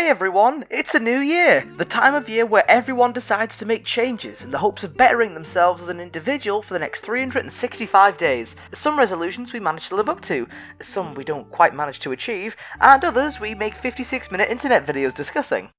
Hi everyone, it's a new year, the time of year where everyone decides to make changes in the hopes of bettering themselves as an individual for the next 365 days. Some resolutions we manage to live up to, some we don't quite manage to achieve, and others we make 56-minute internet videos discussing.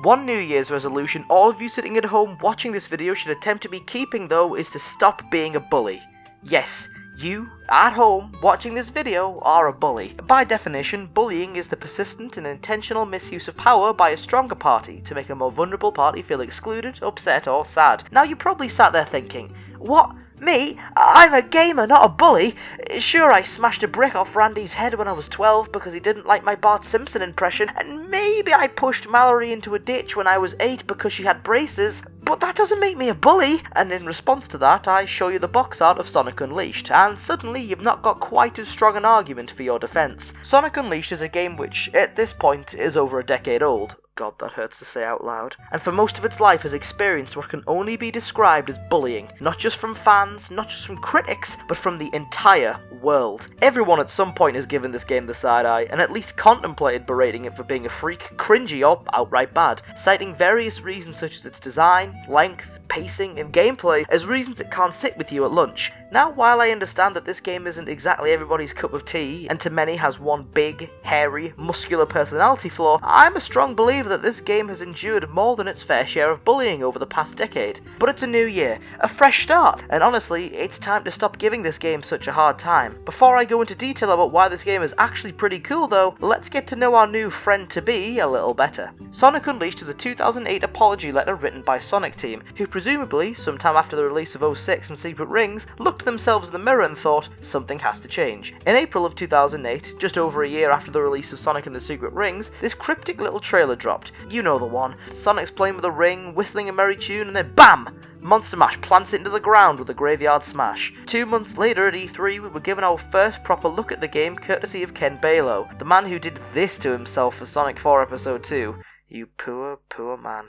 One New Year's resolution all of you sitting at home watching this video should attempt to be keeping though is to stop being a bully. Yes, you, at home, watching this video, are a bully. By definition, bullying is the persistent and intentional misuse of power by a stronger party to make a more vulnerable party feel excluded, upset, or sad. Now you probably sat there thinking, what? Me? I'm a gamer, not a bully. Sure, I smashed a brick off Randy's head when I was 12 because he didn't like my Bart Simpson impression, and maybe I pushed Mallory into a ditch when I was 8 because she had braces, but that doesn't make me a bully. And in response to that, I show you the box art of Sonic Unleashed, and suddenly you've not got quite as strong an argument for your defense. Sonic Unleashed is a game which, at this point, is over a decade old. God, that hurts to say out loud. And for most of its life has experienced what can only be described as bullying. Not just from fans, not just from critics, but from the entire world. Everyone at some point has given this game the side eye, and at least contemplated berating it for being a freak, cringy, or outright bad, citing various reasons such as its design, length, pacing, and gameplay as reasons it can't sit with you at lunch. Now, while I understand that this game isn't exactly everybody's cup of tea, and to many has one big, hairy, muscular personality flaw, I'm a strong believer that this game has endured more than its fair share of bullying over the past decade. But it's a new year, a fresh start, and honestly, it's time to stop giving this game such a hard time. Before I go into detail about why this game is actually pretty cool though, let's get to know our new friend-to-be a little better. Sonic Unleashed is a 2008 apology letter written by Sonic Team, who presumably, sometime after the release of 06 and Secret Rings, looked themselves in the mirror and thought, something has to change. In April of 2008, just over a year after the release of Sonic and the Secret Rings, this cryptic little trailer dropped. You know the one. Sonic's playing with a ring, whistling a merry tune, and then BAM! Monster Mash plants it into the ground with a graveyard smash. 2 months later at E3, we were given our first proper look at the game courtesy of Ken Balo, the man who did this to himself for Sonic 4 Episode 2. You poor, poor man.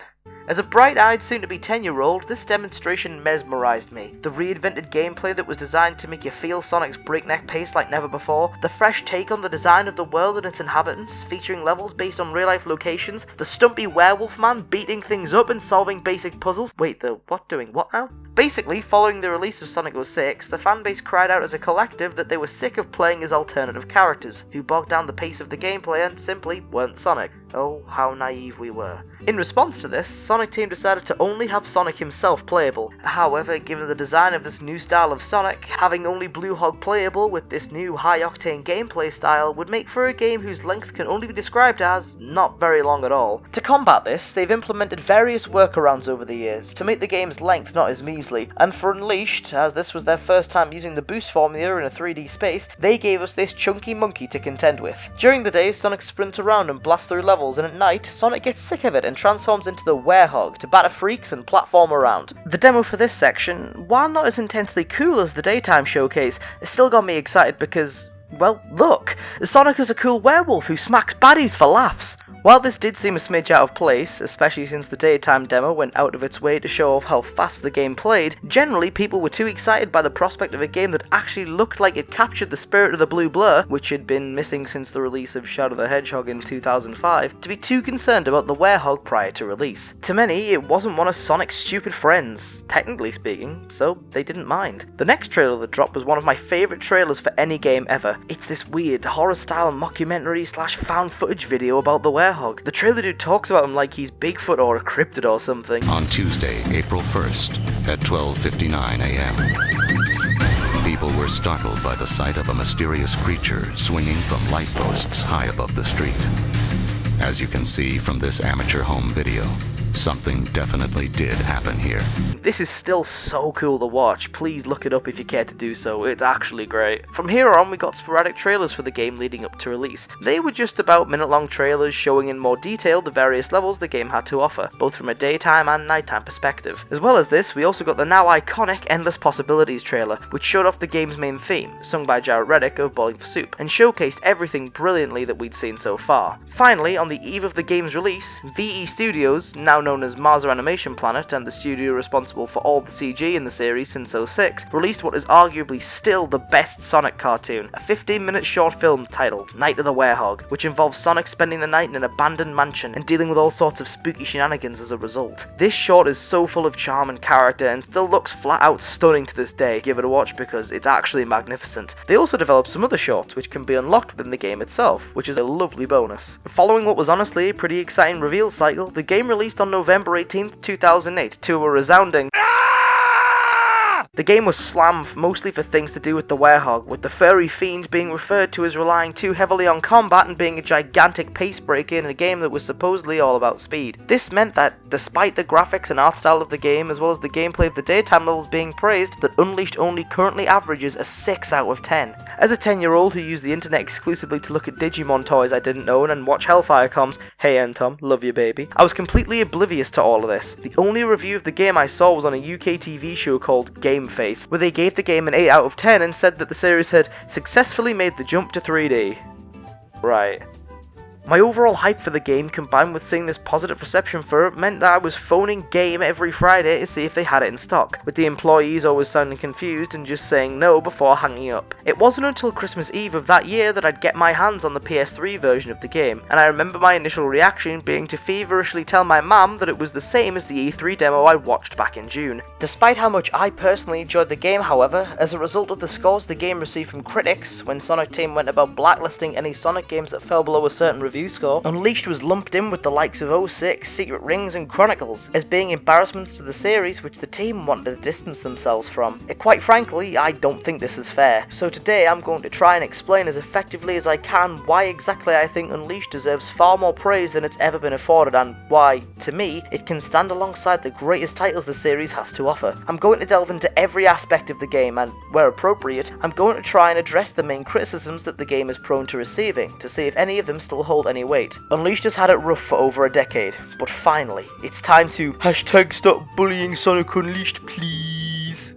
As a bright-eyed, soon-to-be 10-year-old, this demonstration mesmerized me. The reinvented gameplay that was designed to make you feel Sonic's breakneck pace like never before, the fresh take on the design of the world and its inhabitants, featuring levels based on real-life locations, the stumpy werewolf man beating things up and solving basic puzzles. Wait, the what doing what now? Basically, following the release of Sonic 06, the fanbase cried out as a collective that they were sick of playing as alternative characters, who bogged down the pace of the gameplay and simply weren't Sonic. Oh, how naive we were. In response to this, Sonic Team decided to only have Sonic himself playable. However, given the design of this new style of Sonic, having only Blue Hog playable with this new high-octane gameplay style would make for a game whose length can only be described as not very long at all. To combat this, they've implemented various workarounds over the years to make the game's length not as measly, and for Unleashed, as this was their first time using the boost formula in a 3D space, they gave us this chunky monkey to contend with. During the day, Sonic sprints around and blasts through levels, and at night, Sonic gets sick of it and transforms into the Werehog to batter freaks and platform around. The demo for this section, while not as intensely cool as the daytime showcase, still got me excited because, well, look! Sonic is a cool werewolf who smacks baddies for laughs. While this did seem a smidge out of place, especially since the daytime demo went out of its way to show off how fast the game played, generally people were too excited by the prospect of a game that actually looked like it captured the spirit of the blue blur, which had been missing since the release of Shadow the Hedgehog in 2005, to be too concerned about the Werehog prior to release. To many, it wasn't one of Sonic's stupid friends, technically speaking, so they didn't mind. The next trailer that dropped was one of my favourite trailers for any game ever. It's this weird horror-style mockumentary / found footage video about the Werehog. The trailer dude talks about him like he's Bigfoot or a cryptid or something. On Tuesday, April 1st, at 12:59 a.m., people were startled by the sight of a mysterious creature swinging from light posts high above the street. As you can see from this amateur home video, something definitely did happen here. This is still so cool to watch. Please look it up if you care to do so. It's actually great. From here on, we got sporadic trailers for the game leading up to release. They were just about minute-long trailers showing in more detail the various levels the game had to offer, both from a daytime and nighttime perspective. As well as this, we also got the now iconic Endless Possibilities trailer, which showed off the game's main theme, sung by Jared Reddick of Bowling for Soup, and showcased everything brilliantly that we'd seen so far. Finally, on the eve of the game's release, VE Studios, now known as Marza Animation Planet and the studio responsible for all the CG in the series since '06, released what is arguably still the best Sonic cartoon, a 15-minute short film titled Night of the Werehog, which involves Sonic spending the night in an abandoned mansion and dealing with all sorts of spooky shenanigans as a result. This short is so full of charm and character and still looks flat out stunning to this day. Give it a watch because it's actually magnificent. They also developed some other shorts which can be unlocked within the game itself, which is a lovely bonus. Following what was honestly a pretty exciting reveal cycle, the game released on November 18th, 2008 to a resounding The game was slammed mostly for things to do with the werehog, with the furry fiend being referred to as relying too heavily on combat and being a gigantic pace breaker in a game that was supposedly all about speed. This meant that, despite the graphics and art style of the game, as well as the gameplay of the daytime levels being praised, that Unleashed only currently averages a 6 out of 10. As a 10-year-old who used the internet exclusively to look at Digimon toys I didn't own and watch Hellfire comms, hey Tom, love you baby, I was completely oblivious to all of this. The only review of the game I saw was on a UK TV show called Game Face, where they gave the game an 8 out of 10 and said that the series had successfully made the jump to 3D. Right. My overall hype for the game, combined with seeing this positive reception for it, meant that I was phoning Game every Friday to see if they had it in stock, with the employees always sounding confused and just saying no before hanging up. It wasn't until Christmas Eve of that year that I'd get my hands on the PS3 version of the game, and I remember my initial reaction being to feverishly tell my mum that it was the same as the E3 demo I watched back in June. Despite how much I personally enjoyed the game, however, as a result of the scores the game received from critics, when Sonic Team went about blacklisting any Sonic games that fell below a certain review score, Unleashed was lumped in with the likes of 06, Secret Rings and Chronicles, as being embarrassments to the series which the team wanted to distance themselves from. Quite frankly, I don't think this is fair, so today I'm going to try and explain as effectively as I can why exactly I think Unleashed deserves far more praise than it's ever been afforded, and why, to me, it can stand alongside the greatest titles the series has to offer. I'm going to delve into every aspect of the game, and, where appropriate, I'm going to try and address the main criticisms that the game is prone to receiving, to see if any of them still hold any weight. Unleashed has had it rough for over a decade, but finally, it's time to #stop bullying Sonic Unleashed, please.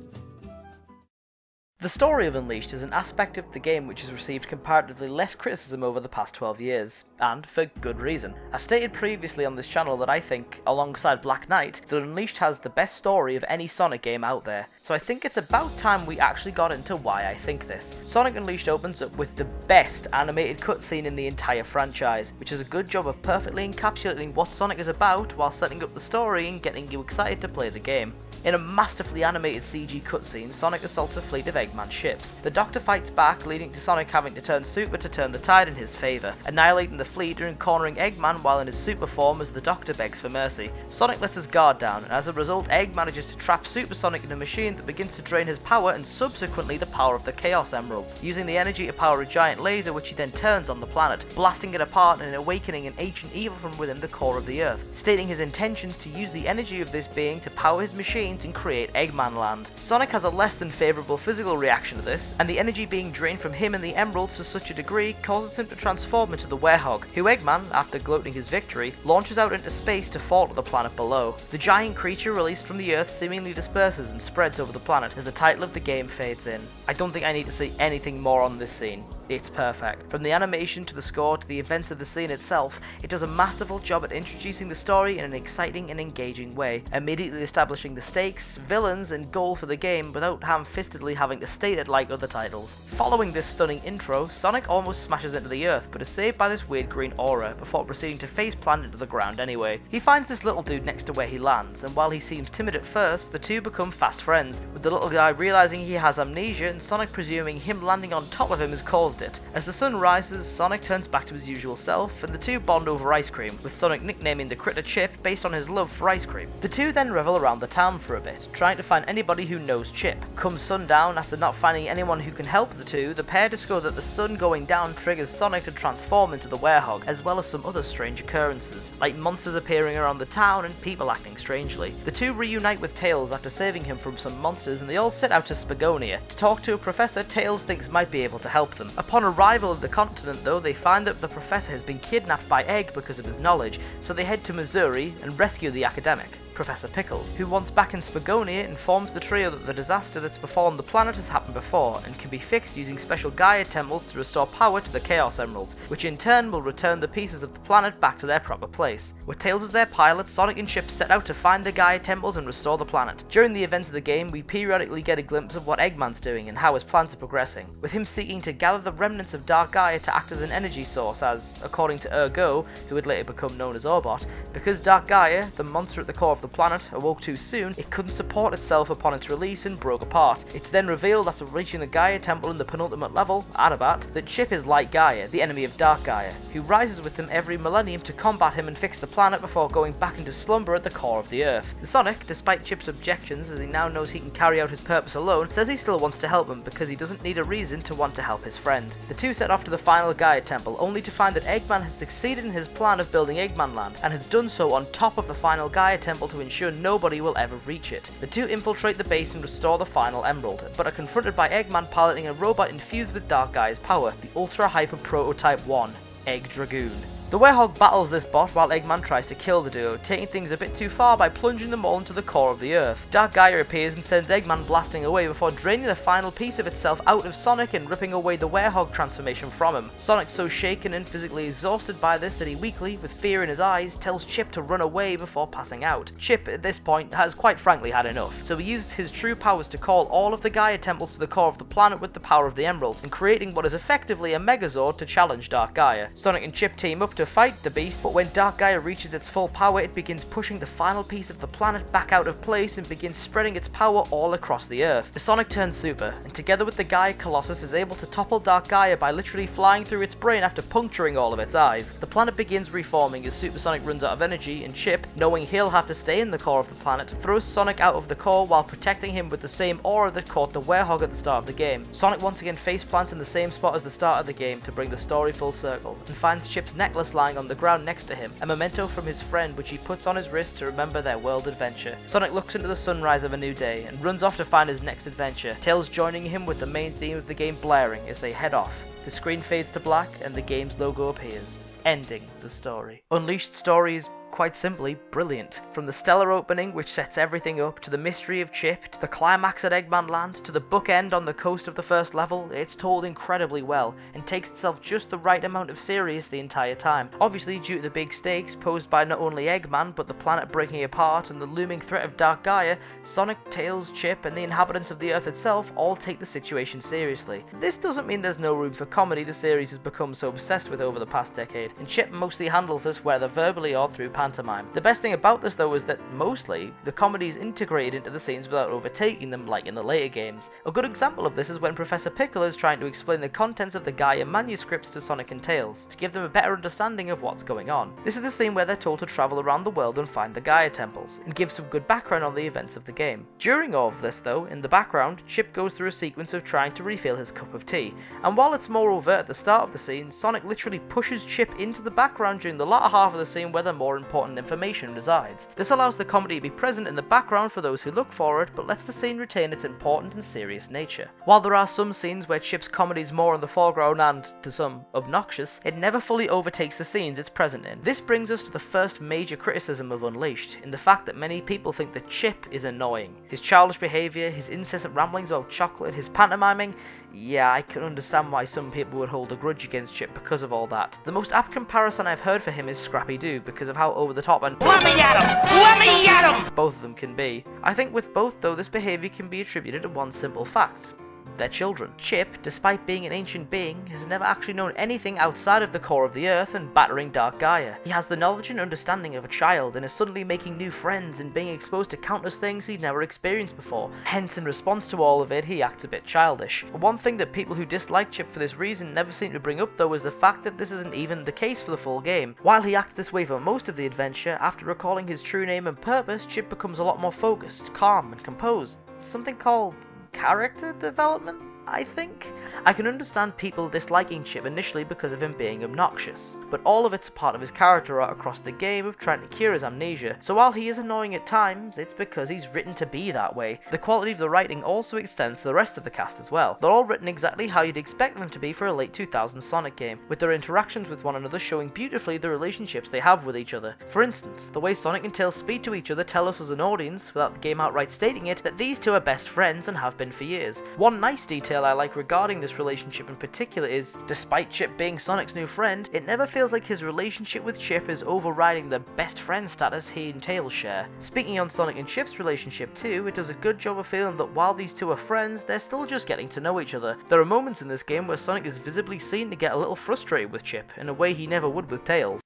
The story of Unleashed is an aspect of the game which has received comparatively less criticism over the past 12 years, and for good reason. I've stated previously on this channel that I think, alongside Black Knight, that Unleashed has the best story of any Sonic game out there, so I think it's about time we actually got into why I think this. Sonic Unleashed opens up with the best animated cutscene in the entire franchise, which is a good job of perfectly encapsulating what Sonic is about while setting up the story and getting you excited to play the game. In a masterfully animated CG cutscene, Sonic assaults a fleet of Eggman ships. The Doctor fights back, leading to Sonic having to turn Super to turn the tide in his favour, annihilating the fleet and cornering Eggman while in his super form as the Doctor begs for mercy. Sonic lets his guard down, and as a result, Egg manages to trap Super Sonic in a machine that begins to drain his power and subsequently the power of the Chaos Emeralds, using the energy to power a giant laser which he then turns on the planet, blasting it apart and awakening an ancient evil from within the core of the Earth, stating his intentions to use the energy of this being to power his machines and create Eggmanland. Sonic has a less than favourable physical reaction to this, and the energy being drained from him and the Emeralds to such a degree causes him to transform into the Werehog, who Eggman, after gloating his victory, launches out into space to fall to the planet below. The giant creature released from the Earth seemingly disperses and spreads over the planet as the title of the game fades in. I don't think I need to say anything more on this scene. It's perfect. From the animation to the score to the events of the scene itself, it does a masterful job at introducing the story in an exciting and engaging way, immediately establishing the stakes, villains, and goal for the game without ham-fistedly having to state it like other titles. Following this stunning intro, Sonic almost smashes into the earth, but is saved by this weird green aura before proceeding to face-plant into the ground anyway. He finds this little dude next to where he lands, and while he seems timid at first, the two become fast friends, with the little guy realizing he has amnesia and Sonic presuming him landing on top of him has caused it. As the sun rises, Sonic turns back to his usual self, and the two bond over ice cream, with Sonic nicknaming the critter Chip based on his love for ice cream. The two then revel around the town for a bit, trying to find anybody who knows Chip. Come sundown, after not finding anyone who can help the two, the pair discover that the sun going down triggers Sonic to transform into the Werehog, as well as some other strange occurrences, like monsters appearing around the town and people acting strangely. The two reunite with Tails after saving him from some monsters, and they all set out to Spagonia to talk to a professor Tails thinks might be able to help them. Upon arrival of the continent though, they find that the professor has been kidnapped by Egg because of his knowledge, so they head to Missouri and rescue the academic. Professor Pickle, who once back in Spagonia informs the trio that the disaster that's befallen the planet has happened before and can be fixed using special Gaia temples to restore power to the Chaos Emeralds, which in turn will return the pieces of the planet back to their proper place. With Tails as their pilot, Sonic and Chip set out to find the Gaia temples and restore the planet. During the events of the game, we periodically get a glimpse of what Eggman's doing and how his plans are progressing, with him seeking to gather the remnants of Dark Gaia to act as an energy source as, according to Ergo, who would later become known as Orbot, because Dark Gaia, the monster at the core of the planet, awoke too soon, it couldn't support itself upon its release and broke apart. It's then revealed after reaching the Gaia temple in the penultimate level, Adabat, that Chip is Light Gaia, the enemy of Dark Gaia, who rises with him every millennium to combat him and fix the planet before going back into slumber at the core of the Earth. Sonic, despite Chip's objections as he now knows he can carry out his purpose alone, says he still wants to help him because he doesn't need a reason to want to help his friend. The two set off to the final Gaia temple, only to find that Eggman has succeeded in his plan of building Eggmanland, and has done so on top of the final Gaia temple to ensure nobody will ever reach it. The two infiltrate the base and restore the final emerald, but are confronted by Eggman piloting a robot infused with Dark Gaia's power, the Ultra Hyper Prototype 1, Egg Dragoon. The Werehog battles this bot while Eggman tries to kill the duo, taking things a bit too far by plunging them all into the core of the Earth. Dark Gaia appears and sends Eggman blasting away before draining the final piece of itself out of Sonic and ripping away the Werehog transformation from him. Sonic's so shaken and physically exhausted by this that he weakly, with fear in his eyes, tells Chip to run away before passing out. Chip, at this point, has quite frankly had enough, so he uses his true powers to call all of the Gaia temples to the core of the planet with the power of the emeralds, and creating what is effectively a Megazord to challenge Dark Gaia. Sonic and Chip team up to fight the beast, but when Dark Gaia reaches its full power, it begins pushing the final piece of the planet back out of place and begins spreading its power all across the Earth. Sonic turns super, and together with the Gaia Colossus is able to topple Dark Gaia by literally flying through its brain after puncturing all of its eyes. The planet begins reforming as Supersonic runs out of energy, and Chip, knowing he'll have to stay in the core of the planet, throws Sonic out of the core while protecting him with the same aura that caught the Werehog at the start of the game. Sonic once again faceplants in the same spot as the start of the game to bring the story full circle, and finds Chip's necklace lying on the ground next to him, a memento from his friend which he puts on his wrist to remember their world adventure. Sonic looks into the sunrise of a new day and runs off to find his next adventure, Tails joining him with the main theme of the game blaring as they head off. The screen fades to black and the game's logo appears, ending the story. Unleashed's story is quite simply brilliant. From the stellar opening which sets everything up, to the mystery of Chip, to the climax at Eggmanland, to the bookend on the coast of the first level, it's told incredibly well, and takes itself just the right amount of serious the entire time. Obviously due to the big stakes posed by not only Eggman, but the planet breaking apart and the looming threat of Dark Gaia, Sonic, Tails, Chip, and the inhabitants of the Earth itself all take the situation seriously. This doesn't mean there's no room for comedy the series has become so obsessed with over the past decade, and Chip mostly handles this whether verbally or through pantomime. The best thing about this though is that mostly the comedy is integrated into the scenes without overtaking them like in the later games. A good example of this is when Professor Pickle is trying to explain the contents of the Gaia manuscripts to Sonic and Tails, to give them a better understanding of what's going on. This is the scene where they're told to travel around the world and find the Gaia temples, and give some good background on the events of the game. During all of this though, in the background, Chip goes through a sequence of trying to refill his cup of tea, and while it's more overt at the start of the scene, Sonic literally pushes Chip into the background during the latter half of the scene where the more important information resides. This allows the comedy to be present in the background for those who look for it, but lets the scene retain its important and serious nature. While there are some scenes where Chip's comedy is more in the foreground and, to some, obnoxious, it never fully overtakes the scenes it's present in. This brings us to the first major criticism of Unleashed, in the fact that many people think that Chip is annoying. His childish behaviour, his incessant ramblings about chocolate, his pantomiming, yeah, I can understand why some people would hold a grudge against Chip because of all that. The most apt comparison I've heard for him is Scrappy-Doo, because of how over the top and "Let me at him! Let me at him!" both of them can be. I think with both though, this behaviour can be attributed to one simple fact: they're children. Chip, despite being an ancient being, has never actually known anything outside of the core of the Earth and battering Dark Gaia. He has the knowledge and understanding of a child and is suddenly making new friends and being exposed to countless things he'd never experienced before. Hence, in response to all of it, he acts a bit childish. One thing that people who dislike Chip for this reason never seem to bring up though is the fact that this isn't even the case for the full game. While he acts this way for most of the adventure, after recalling his true name and purpose, Chip becomes a lot more focused, calm, and composed. Something called character development? I think. I can understand people disliking Chip initially because of him being obnoxious, but all of it's a part of his character art across the game of trying to cure his amnesia, so while he is annoying at times, it's because he's written to be that way. The quality of the writing also extends to the rest of the cast as well. They're all written exactly how you'd expect them to be for a late 2000s Sonic game, with their interactions with one another showing beautifully the relationships they have with each other. For instance, the way Sonic and Tails speak to each other tell us as an audience, without the game outright stating it, that these two are best friends and have been for years. One nice detail I like regarding this relationship in particular is, despite Chip being Sonic's new friend, it never feels like his relationship with Chip is overriding the best friend status he and Tails share. Speaking on Sonic and Chip's relationship too, it does a good job of feeling that while these two are friends, they're still just getting to know each other. There are moments in this game where Sonic is visibly seen to get a little frustrated with Chip, in a way he never would with Tails,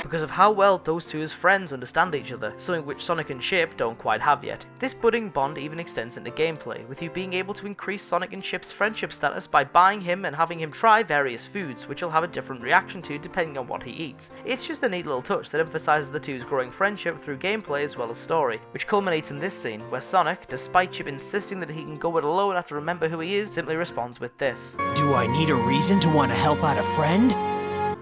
because of how well those two as friends understand each other, something which Sonic and Chip don't quite have yet. This budding bond even extends into gameplay, with you being able to increase Sonic and Chip's friendship status by buying him and having him try various foods, which he'll have a different reaction to depending on what he eats. It's just a neat little touch that emphasises the two's growing friendship through gameplay as well as story, which culminates in this scene, where Sonic, despite Chip insisting that he can go it alone after remember who he is, simply responds with this. Do I need a reason to want to help out a friend?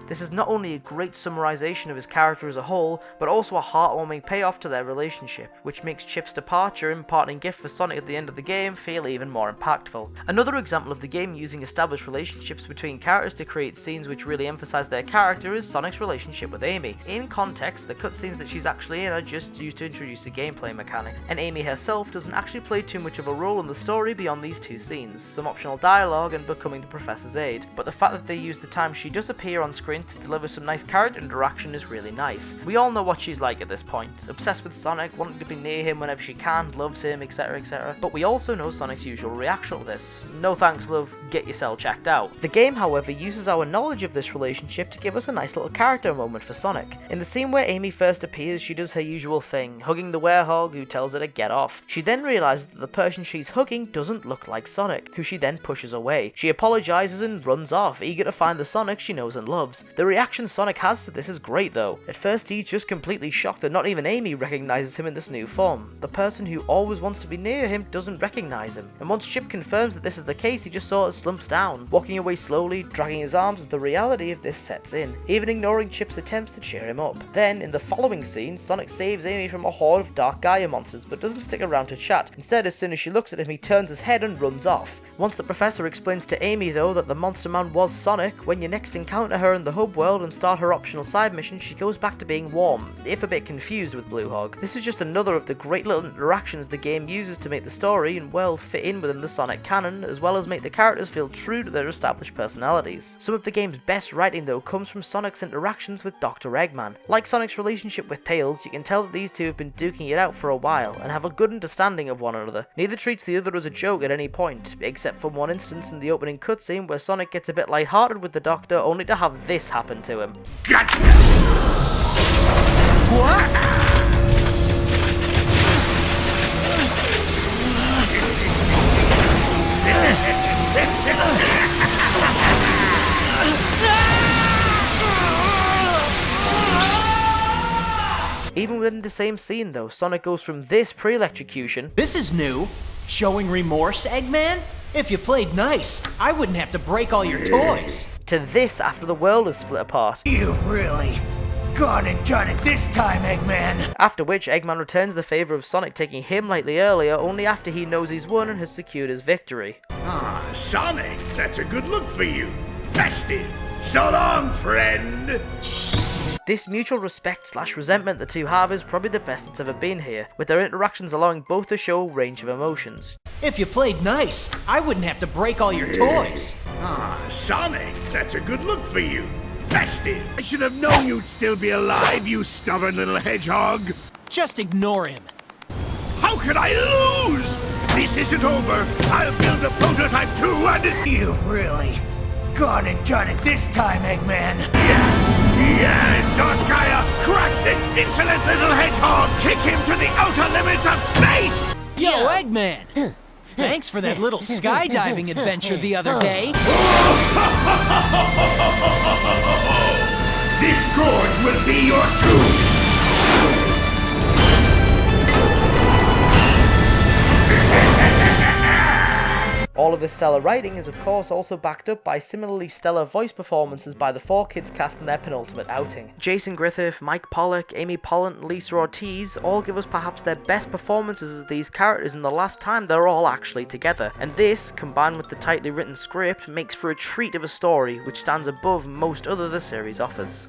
This is not only a great summarization of his character as a whole, but also a heartwarming payoff to their relationship, which makes Chip's departure and parting gift for Sonic at the end of the game feel even more impactful. Another example of the game using established relationships between characters to create scenes which really emphasize their character is Sonic's relationship with Amy. In context, the cutscenes that she's actually in are just used to introduce a gameplay mechanic, and Amy herself doesn't actually play too much of a role in the story beyond these two scenes, some optional dialogue and becoming the Professor's aide, but the fact that they use the time she does appear on screen to deliver some nice character interaction is really nice. We all know what she's like at this point, obsessed with Sonic, wanting to be near him whenever she can, loves him, etc, etc, but we also know Sonic's usual reaction to this: no thanks love, get yourself checked out. The game however uses our knowledge of this relationship to give us a nice little character moment for Sonic. In the scene where Amy first appears, she does her usual thing, hugging the werehog who tells her to get off. She then realises that the person she's hugging doesn't look like Sonic, who she then pushes away. She apologises and runs off, eager to find the Sonic she knows and loves. The reaction Sonic has to this is great though. At first he's just completely shocked that not even Amy recognises him in this new form. The person who always wants to be near him doesn't recognise him, and once Chip confirms that this is the case, he just sort of slumps down, walking away slowly, dragging his arms as the reality of this sets in, even ignoring Chip's attempts to cheer him up. Then, in the following scene, Sonic saves Amy from a horde of dark Gaia monsters, but doesn't stick around to chat. Instead, as soon as she looks at him, he turns his head and runs off. Once the Professor explains to Amy though that the Monster Man was Sonic, when you next encounter her in the hub world and start her optional side mission, she goes back to being warm, if a bit confused with Blue Hog. This is just another of the great little interactions the game uses to make the story and world fit in within the Sonic canon, as well as make the characters feel true to their established personalities. Some of the game's best writing though comes from Sonic's interactions with Dr. Eggman. Like Sonic's relationship with Tails, you can tell that these two have been duking it out for a while, and have a good understanding of one another. Neither treats the other as a joke at any point, except for one instance in the opening cutscene where Sonic gets a bit lighthearted with the Doctor, only to have this happen to him. Gotcha! What? Even within the same scene though, Sonic goes from this pre-electrocution, This is new. Showing remorse, Eggman? If you played nice, I wouldn't have to break all your toys. to this after the world is split apart. You've really gone and done it this time, Eggman. After which, Eggman returns the favour of Sonic taking him lightly earlier, only after he knows he's won and has secured his victory. Ah, Sonic, that's a good look for you. Festive. So long, friend. This mutual respect / resentment the two have is probably the best it's ever been here, with their interactions allowing both to show a range of emotions. If you played nice, I wouldn't have to break all your toys. Ah, Sonic, that's a good look for you. Festive. I should have known you'd still be alive, you stubborn little hedgehog. Just ignore him. How could I lose? This isn't over. I'll build a prototype too, and You've really gone and done it this time, Eggman. Yes, Dark Gaia, crush this insolent little hedgehog! Kick him to the outer limits of space! Yo, Eggman! Thanks for that little skydiving adventure the other day. This gorge will be your tomb! All of this stellar writing is of course also backed up by similarly stellar voice performances by the 4 kids cast in their penultimate outing. Jason Griffith, Mike Pollock, Amy Pollant, and Lisa Ortiz all give us perhaps their best performances as these characters in the last time they're all actually together, and this, combined with the tightly written script, makes for a treat of a story which stands above most other the series offers.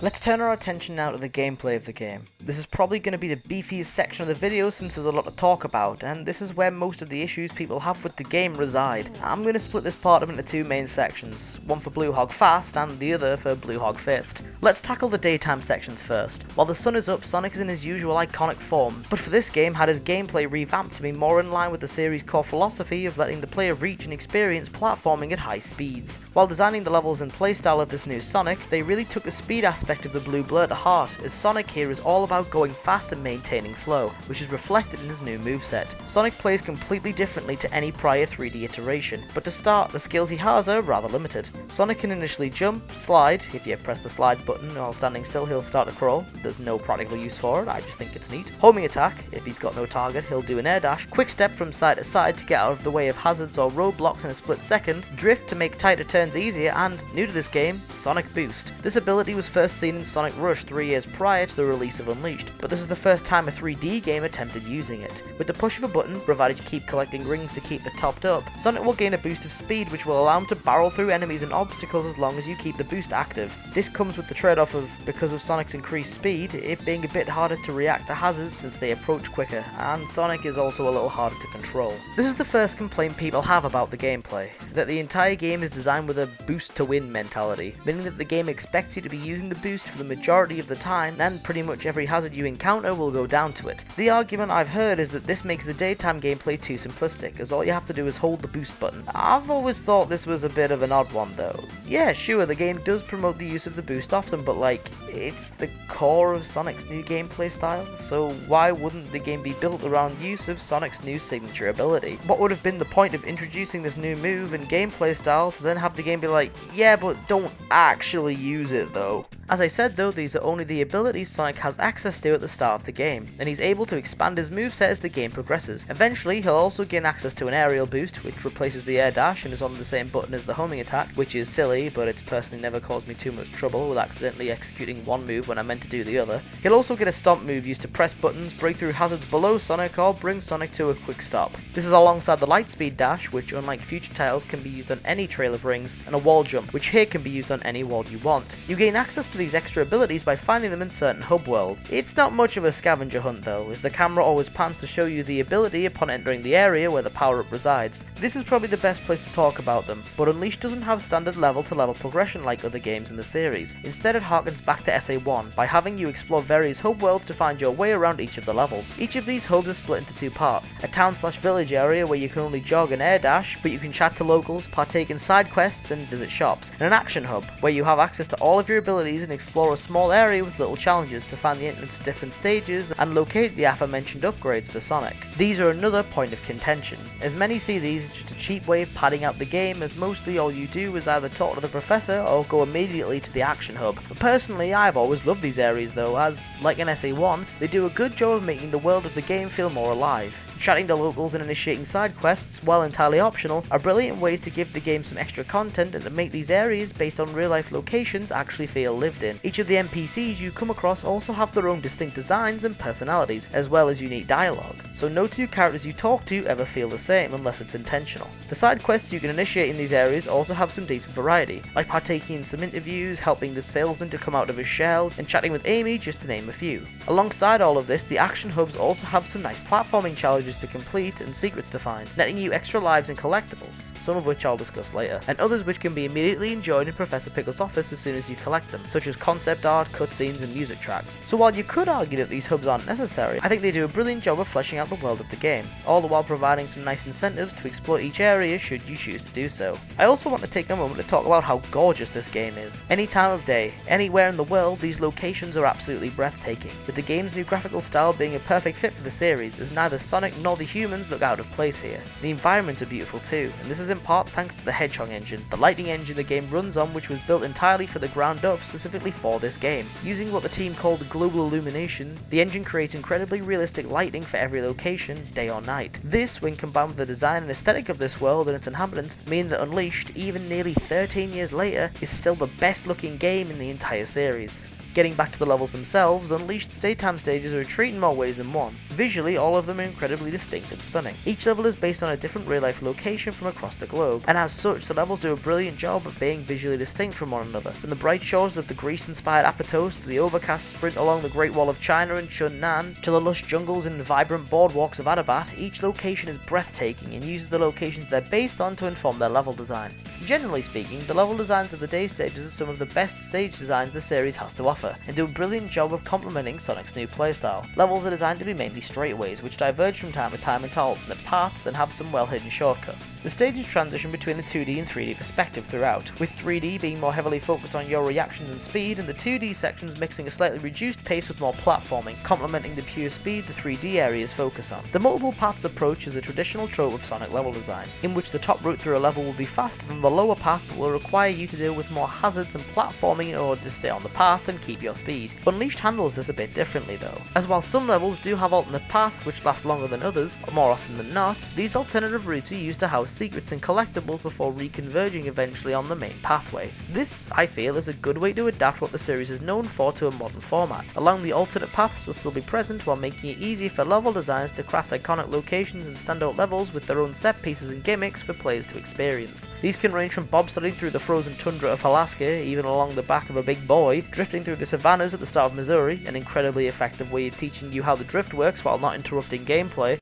Let's turn our attention now to the gameplay of the game. This is probably going to be the beefiest section of the video since there's a lot to talk about, and this is where most of the issues people have with the game reside. I'm going to split this part up into 2 main sections, one for Blue Hog Fast and the other for Blue Hog Fist. Let's tackle the daytime sections first. While the sun is up, Sonic is in his usual iconic form, but for this game had his gameplay revamped to be more in line with the series' core philosophy of letting the player reach and experience platforming at high speeds. While designing the levels and playstyle of this new Sonic, they really took the speed aspect of the Blue Blur to heart, as Sonic here is all about going fast and maintaining flow, which is reflected in his new moveset. Sonic plays completely differently to any prior 3D iteration, but to start, the skills he has are rather limited. Sonic can initially jump, slide, if you press the slide button while standing still he'll start to crawl, there's no practical use for it, I just think it's neat. Homing attack, if he's got no target he'll do an air dash, quick step from side to side to get out of the way of hazards or roadblocks in a split second, drift to make tighter turns easier, and, new to this game, Sonic Boost. This ability was first seen in Sonic Rush 3 years prior to the release of Unleashed, but this is the first time a 3D game attempted using it. With the push of a button, provided you keep collecting rings to keep it topped up, Sonic will gain a boost of speed which will allow him to barrel through enemies and obstacles as long as you keep the boost active. This comes with the trade-off of, because of Sonic's increased speed, it being a bit harder to react to hazards since they approach quicker, and Sonic is also a little harder to control. This is the first complaint people have about the gameplay, that the entire game is designed with a boost to win mentality, meaning that the game expects you to be using the boost for the majority of the time, and pretty much every hazard you encounter will go down to it. The argument I've heard is that this makes the daytime gameplay too simplistic, as all you have to do is hold the boost button. I've always thought this was a bit of an odd one though. Yeah, sure, the game does promote the use of the boost often, but like, it's the core of Sonic's new gameplay style, so why wouldn't the game be built around use of Sonic's new signature ability? What would have been the point of introducing this new move and gameplay style to then have the game be like, yeah, but don't actually use it though? As I said though, these are only the abilities Sonic has access to at the start of the game, and he's able to expand his moveset as the game progresses. Eventually, he'll also gain access to an aerial boost, which replaces the air dash and is on the same button as the homing attack, which is silly, but it's personally never caused me too much trouble with accidentally executing one move when I meant to do the other. He'll also get a stomp move used to press buttons, break through hazards below Sonic, or bring Sonic to a quick stop. This is alongside the lightspeed dash, which unlike future titles can be used on any trail of rings, and a wall jump, which here can be used on any wall you want. You gain access to these extra abilities by finding them in certain hub worlds. It's not much of a scavenger hunt though, as the camera always pans to show you the ability upon entering the area where the power-up resides. This is probably the best place to talk about them, but Unleashed doesn't have standard level-to-level progression like other games in the series. Instead it harkens back to SA1 by having you explore various hub worlds to find your way around each of the levels. Each of these hubs is split into 2 parts, a town/village area where you can only jog and air dash, but you can chat to locals, partake in side quests and visit shops, and an action hub where you have access to all of your abilities and explore a small area with little challenges to find the entrance to different stages and locate the aforementioned upgrades for Sonic. These are another point of contention, as many see these as just a cheap way of padding out the game, as mostly all you do is either talk to the professor or go immediately to the action hub. But personally, I've always loved these areas though, as, like in SA1, they do a good job of making the world of the game feel more alive. Chatting to locals and initiating side quests, while entirely optional, are brilliant ways to give the game some extra content and to make these areas based on real life locations actually feel lived in. Each of the NPCs you come across also have their own distinct designs and personalities, as well as unique dialogue, so no 2 characters you talk to ever feel the same unless it's intentional. The side quests you can initiate in these areas also have some decent variety, like partaking in some interviews, helping the salesman to come out of his shell, and chatting with Amy, just to name a few. Alongside all of this, the action hubs also have some nice platforming challenges to complete and secrets to find, netting you extra lives and collectibles, some of which I'll discuss later, and others which can be immediately enjoyed in Professor Pickle's office as soon as you collect them, such as concept art, cutscenes, and music tracks. So while you could argue that these hubs aren't necessary, I think they do a brilliant job of fleshing out the world of the game, all the while providing some nice incentives to explore each area should you choose to do so. I also want to take a moment to talk about how gorgeous this game is. Any time of day, anywhere in the world, these locations are absolutely breathtaking, with the game's new graphical style being a perfect fit for the series, as neither Sonic Sonic nor the humans look out of place here. The environments are beautiful too, and this is in part thanks to the Hedgehog engine, the lighting engine the game runs on, which was built entirely for the ground up specifically for this game. Using what the team called global illumination, the engine creates incredibly realistic lighting for every location, day or night. This, when combined with the design and aesthetic of this world and its inhabitants, mean that Unleashed, even nearly 13 years later, is still the best looking game in the entire series. Getting back to the levels themselves, Unleashed's daytime stages are a treat in more ways than one. Visually, all of them are incredibly distinct and stunning. Each level is based on a different real-life location from across the globe, and as such, the levels do a brilliant job of being visually distinct from one another. From the bright shores of the Greece-inspired Apatos to the overcast sprint along the Great Wall of China in Chunnan, to the lush jungles and vibrant boardwalks of Adabat, each location is breathtaking and uses the locations they're based on to inform their level design. Generally speaking, the level designs of the day stages are some of the best stage designs the series has to offer, and do a brilliant job of complementing Sonic's new playstyle. Levels are designed to be mainly straightaways, which diverge from time to time into alternate paths and have some well-hidden shortcuts. The stages transition between the 2D and 3D perspective throughout, with 3D being more heavily focused on your reactions and speed, and the 2D sections mixing a slightly reduced pace with more platforming, complementing the pure speed the 3D areas focus on. The multiple paths approach is a traditional trope of Sonic level design, in which the top route through a level will be faster than the lower path but will require you to deal with more hazards and platforming in order to stay on the path and keep your speed. Unleashed handles this a bit differently though, as while some levels do have alternate paths which last longer than others, more often than not, these alternative routes are used to house secrets and collectibles before reconverging eventually on the main pathway. This, I feel, is a good way to adapt what the series is known for to a modern format, allowing the alternate paths to still be present while making it easier for level designers to craft iconic locations and standout levels with their own set pieces and gimmicks for players to experience. These can range from bobsledding through the frozen tundra of Alaska, even along the back of a big boy, drifting through the savannas at the start of Missouri, an incredibly effective way of teaching you how the drift works while not interrupting gameplay.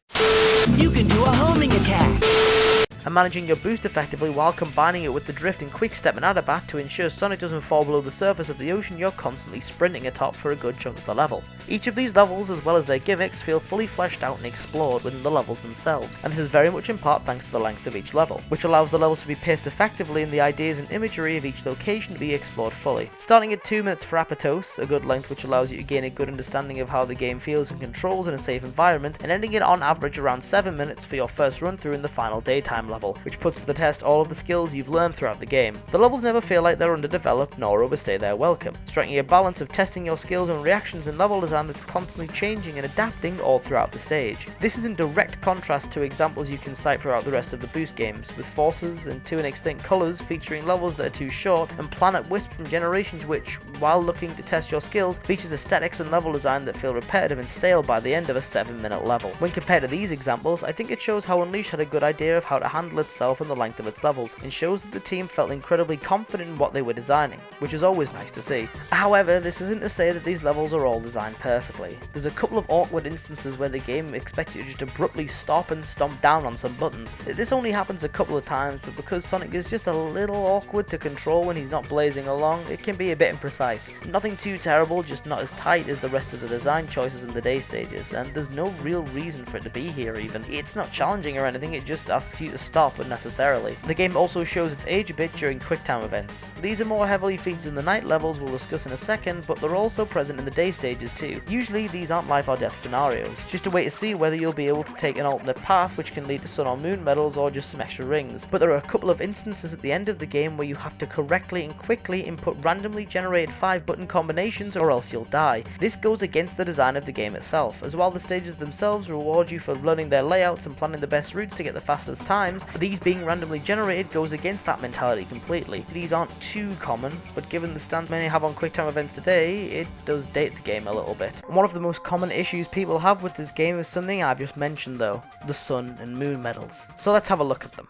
You can do a homing attack! And managing your boost effectively while combining it with the drift and quick step and Adabat to ensure Sonic doesn't fall below the surface of the ocean you're constantly sprinting atop for a good chunk of the level. Each of these levels, as well as their gimmicks, feel fully fleshed out and explored within the levels themselves, and this is very much in part thanks to the length of each level, which allows the levels to be paced effectively and the ideas and imagery of each location to be explored fully. Starting at 2 minutes for Apatos, a good length which allows you to gain a good understanding of how the game feels and controls in a safe environment, and ending it on average around 7 minutes for your first run through in the final daytime level, which puts to the test all of the skills you've learned throughout the game. The levels never feel like they're underdeveloped nor overstay their welcome, striking a balance of testing your skills and reactions in level design that's constantly changing and adapting all throughout the stage. This is in direct contrast to examples you can cite throughout the rest of the Boost games, with Forces and To an Extent Colors featuring levels that are too short, and Planet Wisp from Generations which, while looking to test your skills, features aesthetics and level design that feel repetitive and stale by the end of a 7-minute level. When compared to these examples, I think it shows how Unleashed had a good idea of how to handle itself and the length of its levels, and shows that the team felt incredibly confident in what they were designing, which is always nice to see. However, this isn't to say that these levels are all designed perfectly. There's a couple of awkward instances where the game expects you to just abruptly stop and stomp down on some buttons. This only happens a couple of times, but because Sonic is just a little awkward to control when he's not blazing along, it can be a bit imprecise. Nothing too terrible, just not as tight as the rest of the design choices in the day stages, and there's no real reason for it to be here even. It's not challenging or anything, it just asks you to stop unnecessarily. The game also shows its age a bit during QuickTime events. These are more heavily featured in the night levels we'll discuss in a second, but they're also present in the day stages too. Usually these aren't life or death scenarios, just a way to see whether you'll be able to take an alternate path which can lead to sun or moon medals or just some extra rings. But there are a couple of instances at the end of the game where you have to correctly and quickly input randomly generated 5-button combinations or else you'll die. This goes against the design of the game itself, as while the stages themselves reward you for learning their layouts and planning the best routes to get the fastest times, these being randomly generated goes against that mentality completely. These aren't too common, but given the stance many have on QuickTime events today, it does date the game a little bit. One of the most common issues people have with this game is something I've just mentioned though, the sun and moon medals. So let's have a look at them.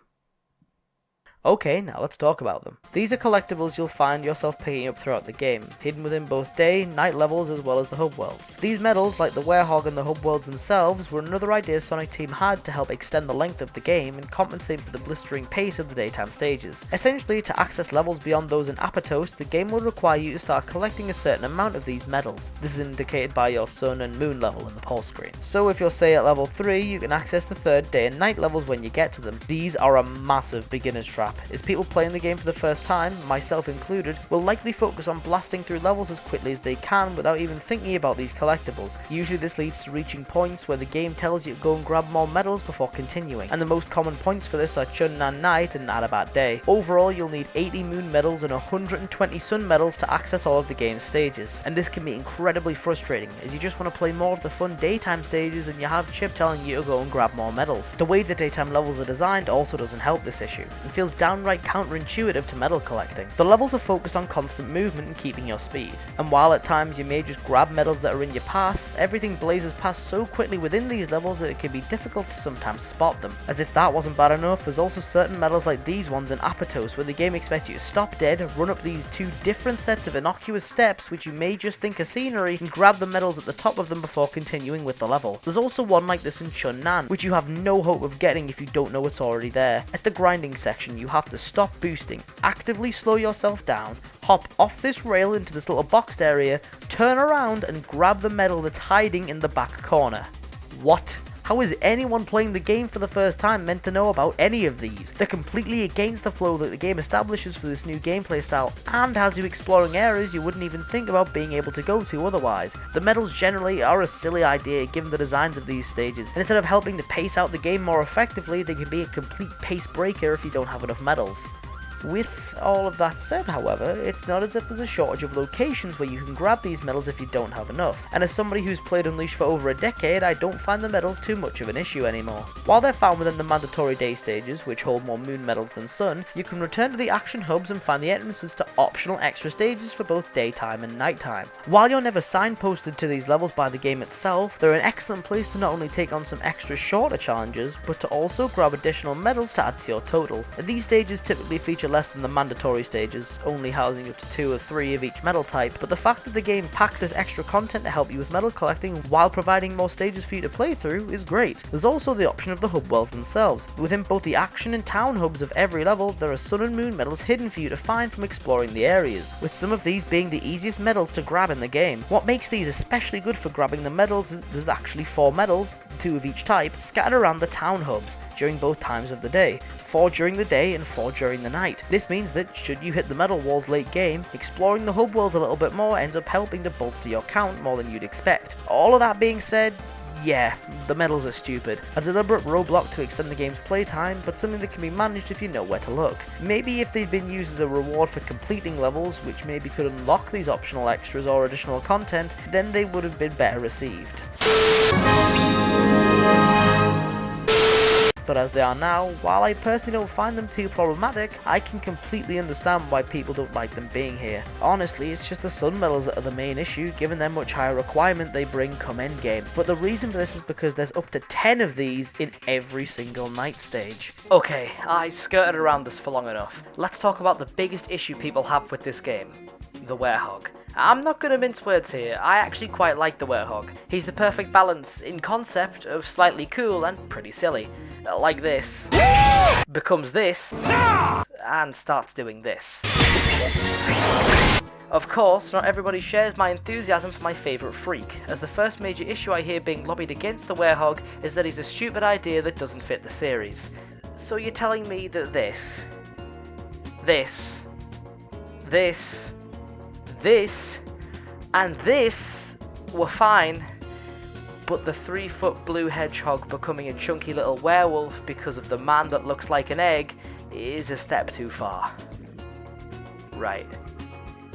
Okay, now let's talk about them. These are collectibles you'll find yourself picking up throughout the game, hidden within both day, night levels as well as the hub worlds. These medals, like the Werehog and the hub worlds themselves, were another idea Sonic Team had to help extend the length of the game and compensate for the blistering pace of the daytime stages. Essentially, to access levels beyond those in Apatos, the game will require you to start collecting a certain amount of these medals. This is indicated by your sun and moon level in the pulse screen. So if you're say at level 3, you can access the third day and night levels when you get to them. These are a massive beginner's trap, trap, as people playing the game for the first time, myself included, will likely focus on blasting through levels as quickly as they can without even thinking about these collectibles. Usually this leads to reaching points where the game tells you to go and grab more medals before continuing, and the most common points for this are Chunnan Night and Arabat Day. Overall, you'll need 80 moon medals and 120 sun medals to access all of the game's stages, and this can be incredibly frustrating as you just want to play more of the fun daytime stages and you have Chip telling you to go and grab more medals. The way the daytime levels are designed also doesn't help this issue, and feels downright counterintuitive to medal collecting. The levels are focused on constant movement and keeping your speed, and while at times you may just grab medals that are in your path, everything blazes past so quickly within these levels that it can be difficult to sometimes spot them. As if that wasn't bad enough, there's also certain medals like these ones in Apatos where the game expects you to stop dead, run up these two different sets of innocuous steps which you may just think are scenery, and grab the medals at the top of them before continuing with the level. There's also one like this in Chunnan, which you have no hope of getting if you don't know it's already there. At the grinding section, you have to stop boosting, actively slow yourself down, hop off this rail into this little boxed area, turn around and grab the medal that's hiding in the back corner. What? How is anyone playing the game for the first time meant to know about any of these? They're completely against the flow that the game establishes for this new gameplay style, and has you exploring areas you wouldn't even think about being able to go to otherwise. The medals generally are a silly idea given the designs of these stages, and instead of helping to pace out the game more effectively, they can be a complete pace breaker if you don't have enough medals. With all of that said, however, it's not as if there's a shortage of locations where you can grab these medals if you don't have enough, and as somebody who's played Unleashed for over a decade, I don't find the medals too much of an issue anymore. While they're found within the mandatory day stages, which hold more moon medals than sun, you can return to the action hubs and find the entrances to optional extra stages for both daytime and nighttime. While you're never signposted to these levels by the game itself, they're an excellent place to not only take on some extra shorter challenges, but to also grab additional medals to add to your total. These stages typically feature less than the mandatory stages, only housing up to 2 or 3 of each medal type, but the fact that the game packs this extra content to help you with medal collecting while providing more stages for you to play through is great. There's also the option of the hub worlds themselves. Within both the action and town hubs of every level, there are sun and moon medals hidden for you to find from exploring the areas, with some of these being the easiest medals to grab in the game. What makes these especially good for grabbing the medals is there's actually 4 medals, 2 of each type, scattered around the town hubs during both times of the day. 4 during the day and 4 during the night. This means that should you hit the medal walls late game, exploring the hub worlds a little bit more ends up helping to bolster your count more than you'd expect. All of that being said, yeah, the medals are stupid. A deliberate roadblock to extend the game's playtime, but something that can be managed if you know where to look. Maybe if they'd been used as a reward for completing levels, which maybe could unlock these optional extras or additional content, then they would have been better received. But as they are now, while I personally don't find them too problematic, I can completely understand why people don't like them being here. Honestly, it's just the sun medals that are the main issue, given their much higher requirement they bring come endgame. But the reason for this is because there's up to 10 of these in every single night stage. Okay, I skirted around this for long enough. Let's talk about the biggest issue people have with this game: the werehog. I'm not going to mince words here, I actually quite like the werehog. He's the perfect balance in concept of slightly cool and pretty silly. Like this, becomes this, and starts doing this. Of course, not everybody shares my enthusiasm for my favourite freak, as the first major issue I hear being lobbied against the werehog is that he's a stupid idea that doesn't fit the series. So you're telling me that this, and this were fine, but the 3-foot blue hedgehog becoming a chunky little werewolf because of the man that looks like an egg is a step too far. Right.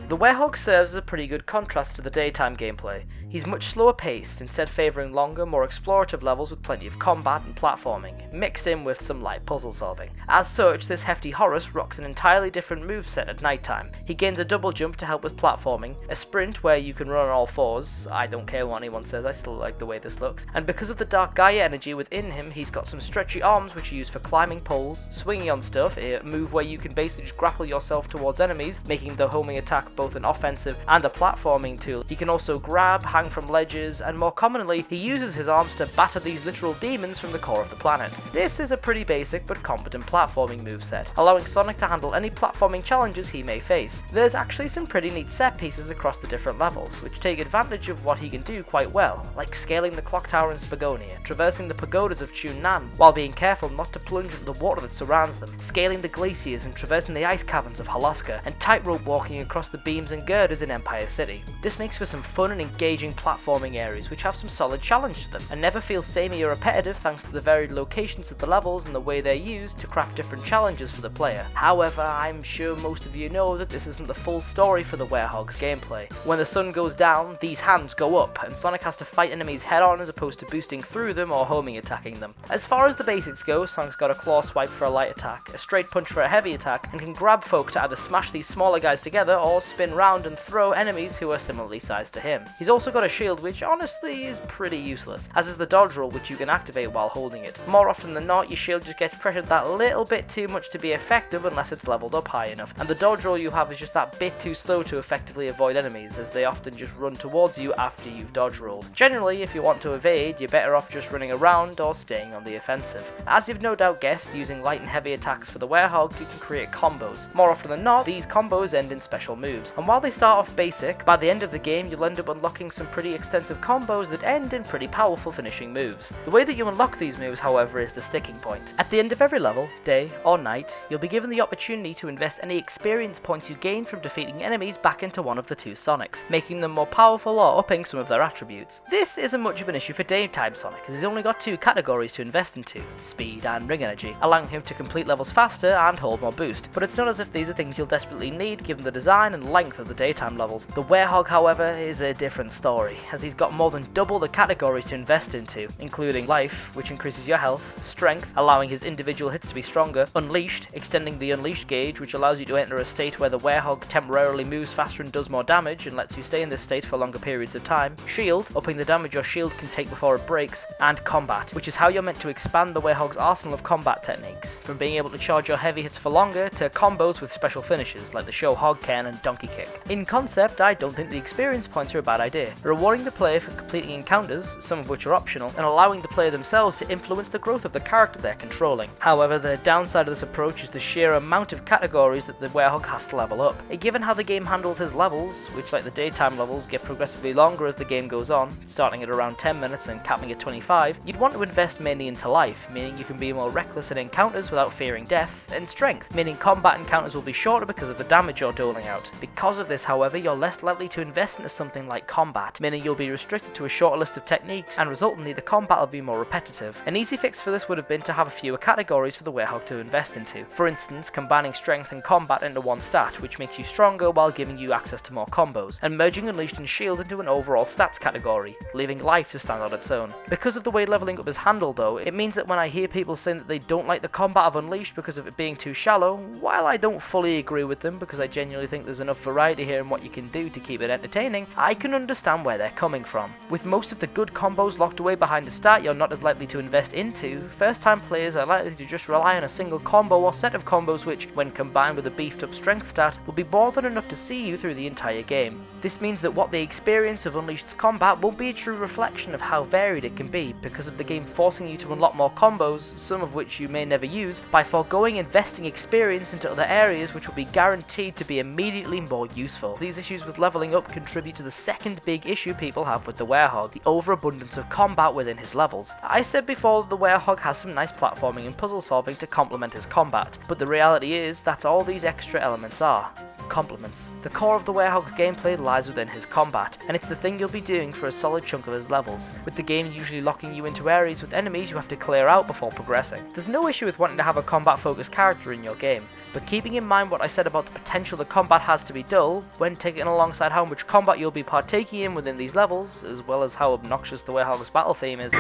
The werehog serves as a pretty good contrast to the daytime gameplay. He's much slower paced, instead favouring longer, more explorative levels with plenty of combat and platforming, mixed in with some light puzzle solving. As such, this hefty Horus rocks an entirely different moveset at night time. He gains a double jump to help with platforming, a sprint where you can run on all fours, I don't care what anyone says, I still like the way this looks, and because of the Dark Gaia energy within him, he's got some stretchy arms which are used for climbing poles, swinging on stuff, a move where you can basically just grapple yourself towards enemies, making the homing attack both an offensive and a platforming tool. He can also grab, hang from ledges, and more commonly, he uses his arms to batter these literal demons from the core of the planet. This is a pretty basic but competent platforming moveset, allowing Sonic to handle any platforming challenges he may face. There's actually some pretty neat set pieces across the different levels, which take advantage of what he can do quite well, like scaling the clock tower in Spagonia, traversing the pagodas of Chunnan while being careful not to plunge into the water that surrounds them, scaling the glaciers and traversing the ice caverns of Halaska, and tightrope walking across the beams and girders in Empire City. This makes for some fun and engaging platforming areas which have some solid challenge to them, and never feel samey or repetitive thanks to the varied locations of the levels and the way they're used to craft different challenges for the player. However, I'm sure most of you know that this isn't the full story for the Werehog's gameplay. When the sun goes down, these hands go up, and Sonic has to fight enemies head on as opposed to boosting through them or homing attacking them. As far as the basics go, Sonic's got a claw swipe for a light attack, a straight punch for a heavy attack, and can grab folk to either smash these smaller guys together or spin round and throw enemies who are similarly sized to him. He's also got a shield which honestly is pretty useless, as is the dodge roll which you can activate while holding it. More often than not, your shield just gets pressured that little bit too much to be effective unless it's leveled up high enough, and the dodge roll you have is just that bit too slow to effectively avoid enemies, as they often just run towards you after you've dodge rolled. Generally, if you want to evade, you're better off just running around or staying on the offensive. As you've no doubt guessed, using light and heavy attacks for the Werehog, you can create combos. More often than not, these combos end in special moves, and while they start off basic, by the end of the game you'll end up unlocking some pretty extensive combos that end in pretty powerful finishing moves. The way that you unlock these moves, however, is the sticking point. At the end of every level, day or night, you'll be given the opportunity to invest any experience points you gain from defeating enemies back into one of the two Sonics, making them more powerful or upping some of their attributes. This isn't much of an issue for daytime Sonic, as he's only got two categories to invest into, speed and ring energy, allowing him to complete levels faster and hold more boost, but it's not as if these are things you'll desperately need given the design and length of the daytime levels. The Werehog, however, is a different story, as he's got more than double the categories to invest into, including life, which increases your health, strength, allowing his individual hits to be stronger, unleashed, extending the unleashed gauge, which allows you to enter a state where the Werehog temporarily moves faster and does more damage and lets you stay in this state for longer periods of time, shield, upping the damage your shield can take before it breaks, and combat, which is how you're meant to expand the Werehog's arsenal of combat techniques, from being able to charge your heavy hits for longer to combos with special finishes like the Show Hog Ken and Donkey Kick. In concept, I don't think the experience points are a bad idea, rewarding the player for completing encounters, some of which are optional, and allowing the player themselves to influence the growth of the character they're controlling. However, the downside of this approach is the sheer amount of categories that the Werehog has to level up. Given how the game handles his levels, which like the daytime levels get progressively longer as the game goes on, starting at around 10 minutes and capping at 25, you'd want to invest mainly into life, meaning you can be more reckless in encounters without fearing death, and strength, meaning combat encounters will be shorter because of the damage you're doling out. Because of this, however, you're less likely to invest into something like combat, meaning you'll be restricted to a shorter list of techniques, and resultantly the combat will be more repetitive. An easy fix for this would have been to have fewer categories for the Werehog to invest into. For instance, combining strength and combat into one stat, which makes you stronger while giving you access to more combos, and merging Unleashed and Shield into an overall stats category, leaving life to stand on its own. Because of the way leveling up is handled though, it means that when I hear people saying that they don't like the combat of Unleashed because of it being too shallow, while I don't fully agree with them because I genuinely think there's enough variety here in what you can do to keep it entertaining, I can understand where they're coming from. With most of the good combos locked away behind a stat you're not as likely to invest into, first time players are likely to just rely on a single combo or set of combos which, when combined with a beefed up strength stat, will be more than enough to see you through the entire game. This means that what they experience of Unleashed's combat won't be a true reflection of how varied it can be, because of the game forcing you to unlock more combos, some of which you may never use, by foregoing investing experience into other areas which will be guaranteed to be immediately more useful. These issues with leveling up contribute to the second big issue people have with the Werehog, the overabundance of combat within his levels. I said before that the Werehog has some nice platforming and puzzle solving to complement his combat, but the reality is that's all these extra elements are. Compliments. The core of the Werehog's gameplay lies within his combat, and it's the thing you'll be doing for a solid chunk of his levels, with the game usually locking you into areas with enemies you have to clear out before progressing. There's no issue with wanting to have a combat-focused character in your game, but keeping in mind what I said about the potential the combat has to be dull, when taken alongside how much combat you'll be partaking in within these levels, as well as how obnoxious the Werehog's battle theme is,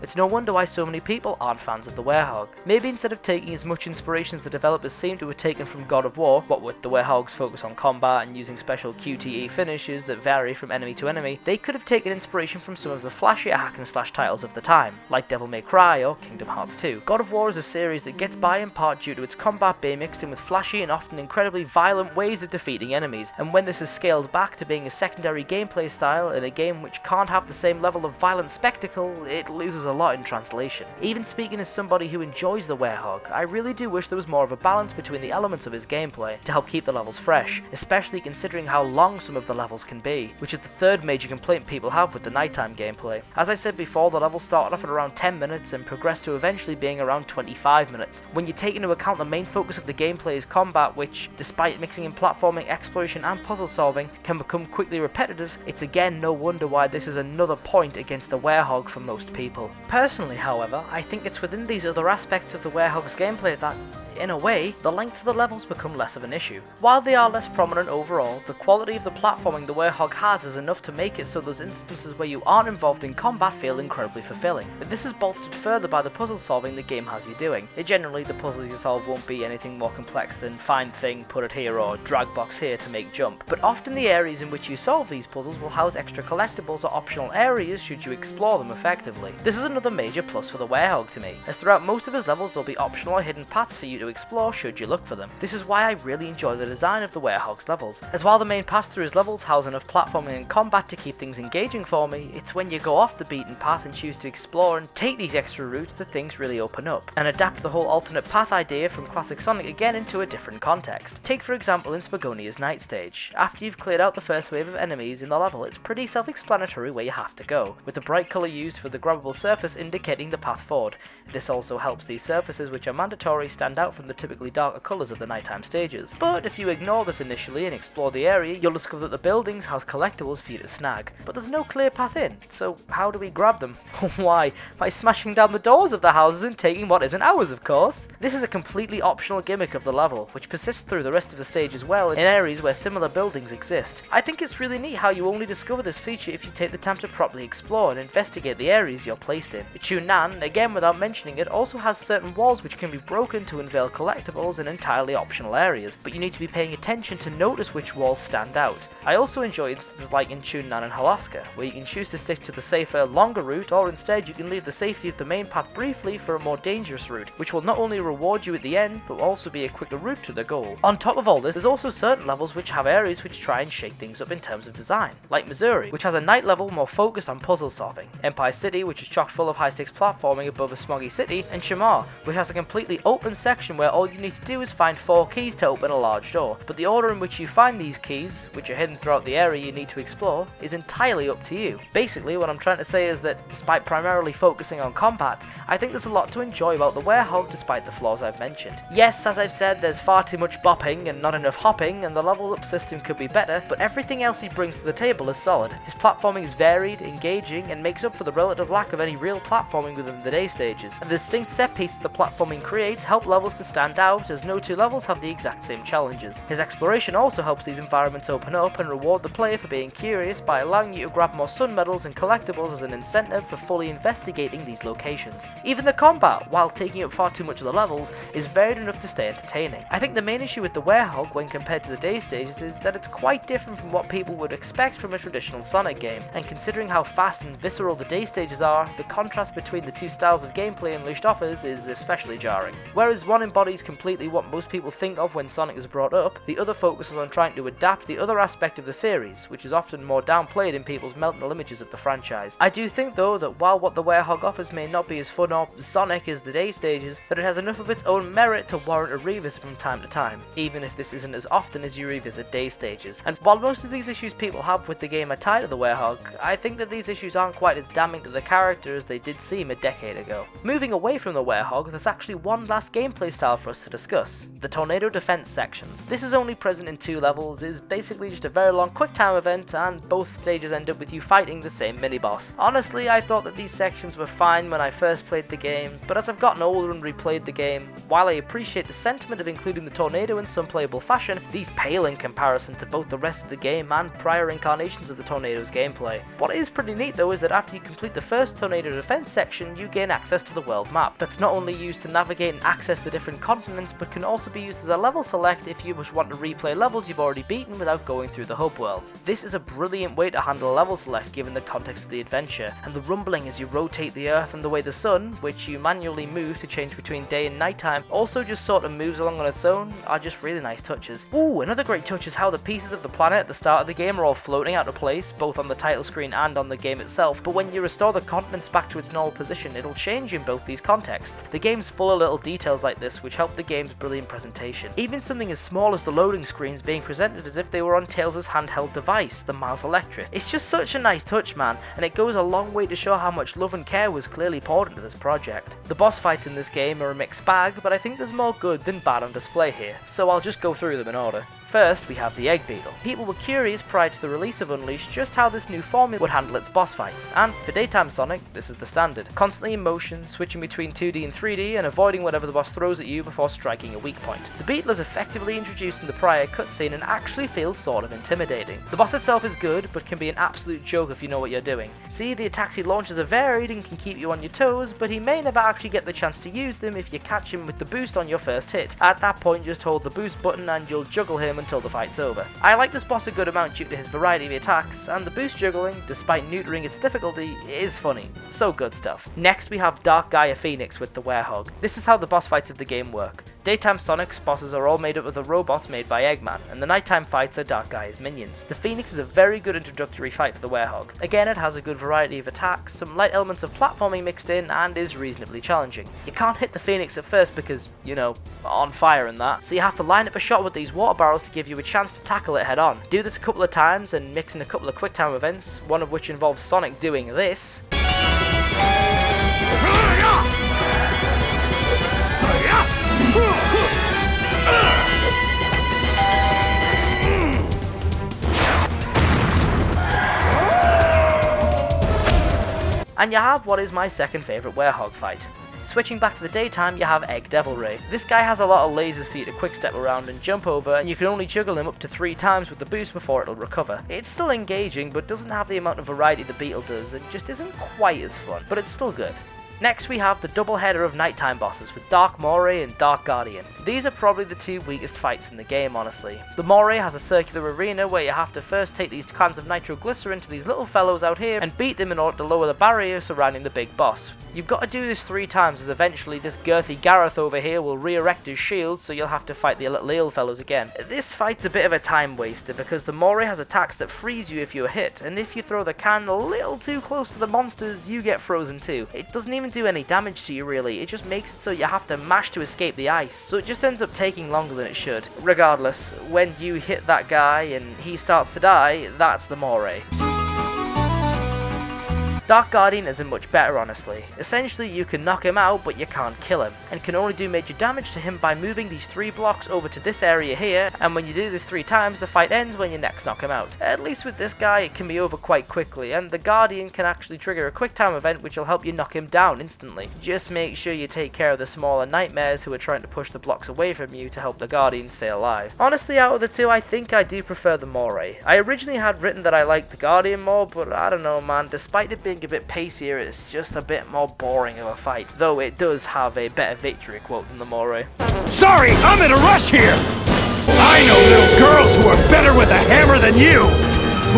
It's no wonder why so many people aren't fans of the Werehog. Maybe instead of taking as much inspiration as the developers seem to have taken from God of War, what with the Werehog's focus on combat and using special QTE finishes that vary from enemy to enemy, they could have taken inspiration from some of the flashier hack and slash titles of the time, like Devil May Cry or Kingdom Hearts 2. God of War is a series that gets by in part due to its combat being mixed in with flashy and often incredibly violent ways of defeating enemies, and when this is scaled back to being a secondary gameplay style in a game which can't have the same level of violent spectacle, it loses a lot in translation. Even speaking as somebody who enjoys the Werehog, I really do wish there was more of a balance between the elements of his gameplay to help keep the levels fresh, especially considering how long some of the levels can be, which is the third major complaint people have with the nighttime gameplay. As I said before, the levels started off at around 10 minutes and progressed to eventually being around 25 minutes. When you take into account the main focus of the gameplay is combat, which, despite mixing in platforming, exploration and puzzle solving, can become quickly repetitive, it's again no wonder why this is another point against the Werehog for most people. Personally, however, I think it's within these other aspects of the Werehog's gameplay that, in a way, the length of the levels become less of an issue. While they are less prominent overall, the quality of the platforming the Werehog has is enough to make it so those instances where you aren't involved in combat feel incredibly fulfilling. This is bolstered further by the puzzle solving the game has you doing. Generally, the puzzles you solve won't be anything more complex than find thing, put it here, or drag box here to make jump, but often the areas in which you solve these puzzles will house extra collectibles or optional areas should you explore them effectively. This is another major plus for the Werehog to me, as throughout most of his levels there'll be optional or hidden paths for you to explore should you look for them. This is why I really enjoy the design of the Werehog's levels, as while the main paths through his levels house enough platforming and combat to keep things engaging for me, it's when you go off the beaten path and choose to explore and take these extra routes that things really open up, and adapt the whole alternate path idea from classic Sonic again into a different context. Take for example in Spagonia's night stage. After you've cleared out the first wave of enemies in the level, it's pretty self-explanatory where you have to go, with the bright colour used for the grabbable surface indicating the path forward. This also helps these surfaces, which are mandatory, stand out from the typically darker colours of the nighttime stages. But if you ignore this initially and explore the area, you'll discover that the buildings house collectibles for you to snag, but there's no clear path in, so how do we grab them? Why? By smashing down the doors of the houses and taking what isn't ours, of course. This is a completely optional gimmick of the level, which persists through the rest of the stage as well in areas where similar buildings exist. I think it's really neat how you only discover this feature if you take the time to properly explore and investigate the areas you're placed in. Chunnan, again without mentioning it, also has certain walls which can be broken to unveil collectibles in entirely optional areas, but you need to be paying attention to notice which walls stand out. I also enjoy instances like in Chunnan and Halaska, where you can choose to stick to the safer, longer route, or instead you can leave the safety of the main path briefly for a more dangerous route, which will not only reward you at the end, but will also be a quicker route to the goal. On top of all this, there's also certain levels which have areas which try and shake things up in terms of design, like Missouri, which has a night level more focused on puzzle solving, Empire City, which is chock full of high-stakes platforming above a smoggy city, and Shamar, which has a completely open section where all you need to do is find 4 keys to open a large door, but the order in which you find these keys, which are hidden throughout the area you need to explore, is entirely up to you. Basically, what I'm trying to say is that, despite primarily focusing on combat, I think there's a lot to enjoy about the Werehog despite the flaws I've mentioned. Yes, as I've said, there's far too much bopping and not enough hopping, and the level up system could be better, but everything else he brings to the table is solid. His platforming is varied, engaging, and makes up for the relative lack of any real platforming within the day stages, and the distinct set pieces the platforming creates help levels to stand out, as no two levels have the exact same challenges. His exploration also helps these environments open up and reward the player for being curious by allowing you to grab more sun medals and collectibles as an incentive for fully investigating these locations. Even the combat, while taking up far too much of the levels, is varied enough to stay entertaining. I think the main issue with the Werehog when compared to the day stages is that it's quite different from what people would expect from a traditional Sonic game, and considering how fast and visceral the day stages are, the contrast between the two styles of gameplay Unleashed offers is especially jarring. Whereas one embodies completely what most people think of when Sonic is brought up, the other focuses on trying to adapt the other aspect of the series, which is often more downplayed in people's mental images of the franchise. I do think though that while what the Werehog offers may not be as fun or Sonic as the day stages, that it has enough of its own merit to warrant a revisit from time to time, even if this isn't as often as you revisit day stages. And while most of these issues people have with the game are tied to the Werehog, I think that these issues aren't quite as damning to the character as they did seem a decade ago. Moving away from the Werehog, there's actually one last gameplay style for us to discuss, the Tornado Defense sections. This is only present in 2 levels, is basically just a very long quick time event, and both stages end up with you fighting the same mini-boss. Honestly, I thought that these sections were fine when I first played the game, but as I've gotten older and replayed the game, while I appreciate the sentiment of including the tornado in some playable fashion, these pale in comparison to both the rest of the game and prior incarnations of the tornado's gameplay. What is pretty neat though is that after you complete the first Tornado Defense section, you gain access to the world map. That's not only used to navigate and access the different continents, but can also be used as a level select if you just want to replay levels you've already beaten without going through the hub worlds. This is a brilliant way to handle a level select given the context of the adventure, and the rumbling as you rotate the earth and the way the sun, which you manually move to change between day and nighttime, also just sort of moves along on its own, are just really nice touches. Ooh, another great touch is how the pieces of the planet at the start of the game are all floating out of place, both on the title screen and on the game itself, but when you restore the continents back to its normal position, it'll change in both these contexts. The game's full of little details like this which help the game's brilliant presentation. Even something as small as the loading screens being presented as if they were on Tails' handheld device, the Miles Electric. It's just such a nice touch, man, and it goes a long way to show how much love and care was clearly poured into this project. The boss fights in this game are a mixed bag, but I think there's more good than bad on display here, so I'll just go through them in order. First, we have the Egg Beetle. People were curious prior to the release of Unleashed just how this new formula would handle its boss fights, and for daytime Sonic, this is the standard. Constantly in motion, switching between 2D and 3D, and avoiding whatever the boss throws at you before striking a weak point. The Beetle is effectively introduced in the prior cutscene and actually feels sort of intimidating. The boss itself is good, but can be an absolute joke if you know what you're doing. See, the attacks he launches are varied and can keep you on your toes, but he may never actually get the chance to use them if you catch him with the boost on your first hit. At that point, just hold the boost button and you'll juggle him until the fight's over. I like this boss a good amount due to his variety of attacks, and the boost juggling, despite neutering its difficulty, is funny. So good stuff. Next we have Dark Gaia Phoenix with the Werehog. This is how the boss fights of the game work. Daytime Sonic's bosses are all made up of the robots made by Eggman, and the nighttime fights are Dark Gaia's minions. The Phoenix is a very good introductory fight for the Werehog. Again, it has a good variety of attacks, some light elements of platforming mixed in, and is reasonably challenging. You can't hit the Phoenix at first because, you know, on fire and that, so you have to line up a shot with these water barrels to give you a chance to tackle it head on. Do this a couple of times and mix in a couple of quick time events, one of which involves Sonic doing this. And you have what is my second favourite Werehog fight. Switching back to the daytime, you have Egg Devilray. This guy has a lot of lasers for you to quick step around and jump over, and you can only juggle him up to 3 times with the boost before it'll recover. It's still engaging, but doesn't have the amount of variety the Beetle does, and just isn't quite as fun, but it's still good. Next we have the double header of nighttime bosses with Dark Moray and Dark Guardian. These are probably the 2 weakest fights in the game, honestly. The Moray has a circular arena where you have to first take these cans of nitroglycerin to these little fellows out here and beat them in order to lower the barrier surrounding the big boss. You've got to do this 3 times as eventually this girthy Gareth over here will re-erect his shield, so you'll have to fight the little fellows again. This fight's a bit of a time waster because the Moray has attacks that freeze you if you're hit, and if you throw the can a little too close to the monsters, you get frozen too. It doesn't even do any damage to you really, it just makes it so you have to mash to escape the ice, so it just ends up taking longer than it should. Regardless, when you hit that guy and he starts to die, that's the Moray. Dark Guardian isn't much better, honestly. Essentially, you can knock him out, but you can't kill him, and can only do major damage to him by moving these 3 blocks over to this area here, and when you do this 3 times, the fight ends when you next knock him out. At least with this guy, it can be over quite quickly, and the Guardian can actually trigger a quick time event which will help you knock him down instantly. Just make sure you take care of the smaller nightmares who are trying to push the blocks away from you to help the Guardian stay alive. Honestly, out of the 2, I think I do prefer the Moray. I originally had written that I liked the Guardian more, but I don't know, man, despite it being a bit pacier, it's just a bit more boring of a fight, though it does have a better victory quote than the Moray. Sorry, I'm in a rush here! I know little girls who are better with a hammer than you!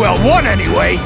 Well, one anyway!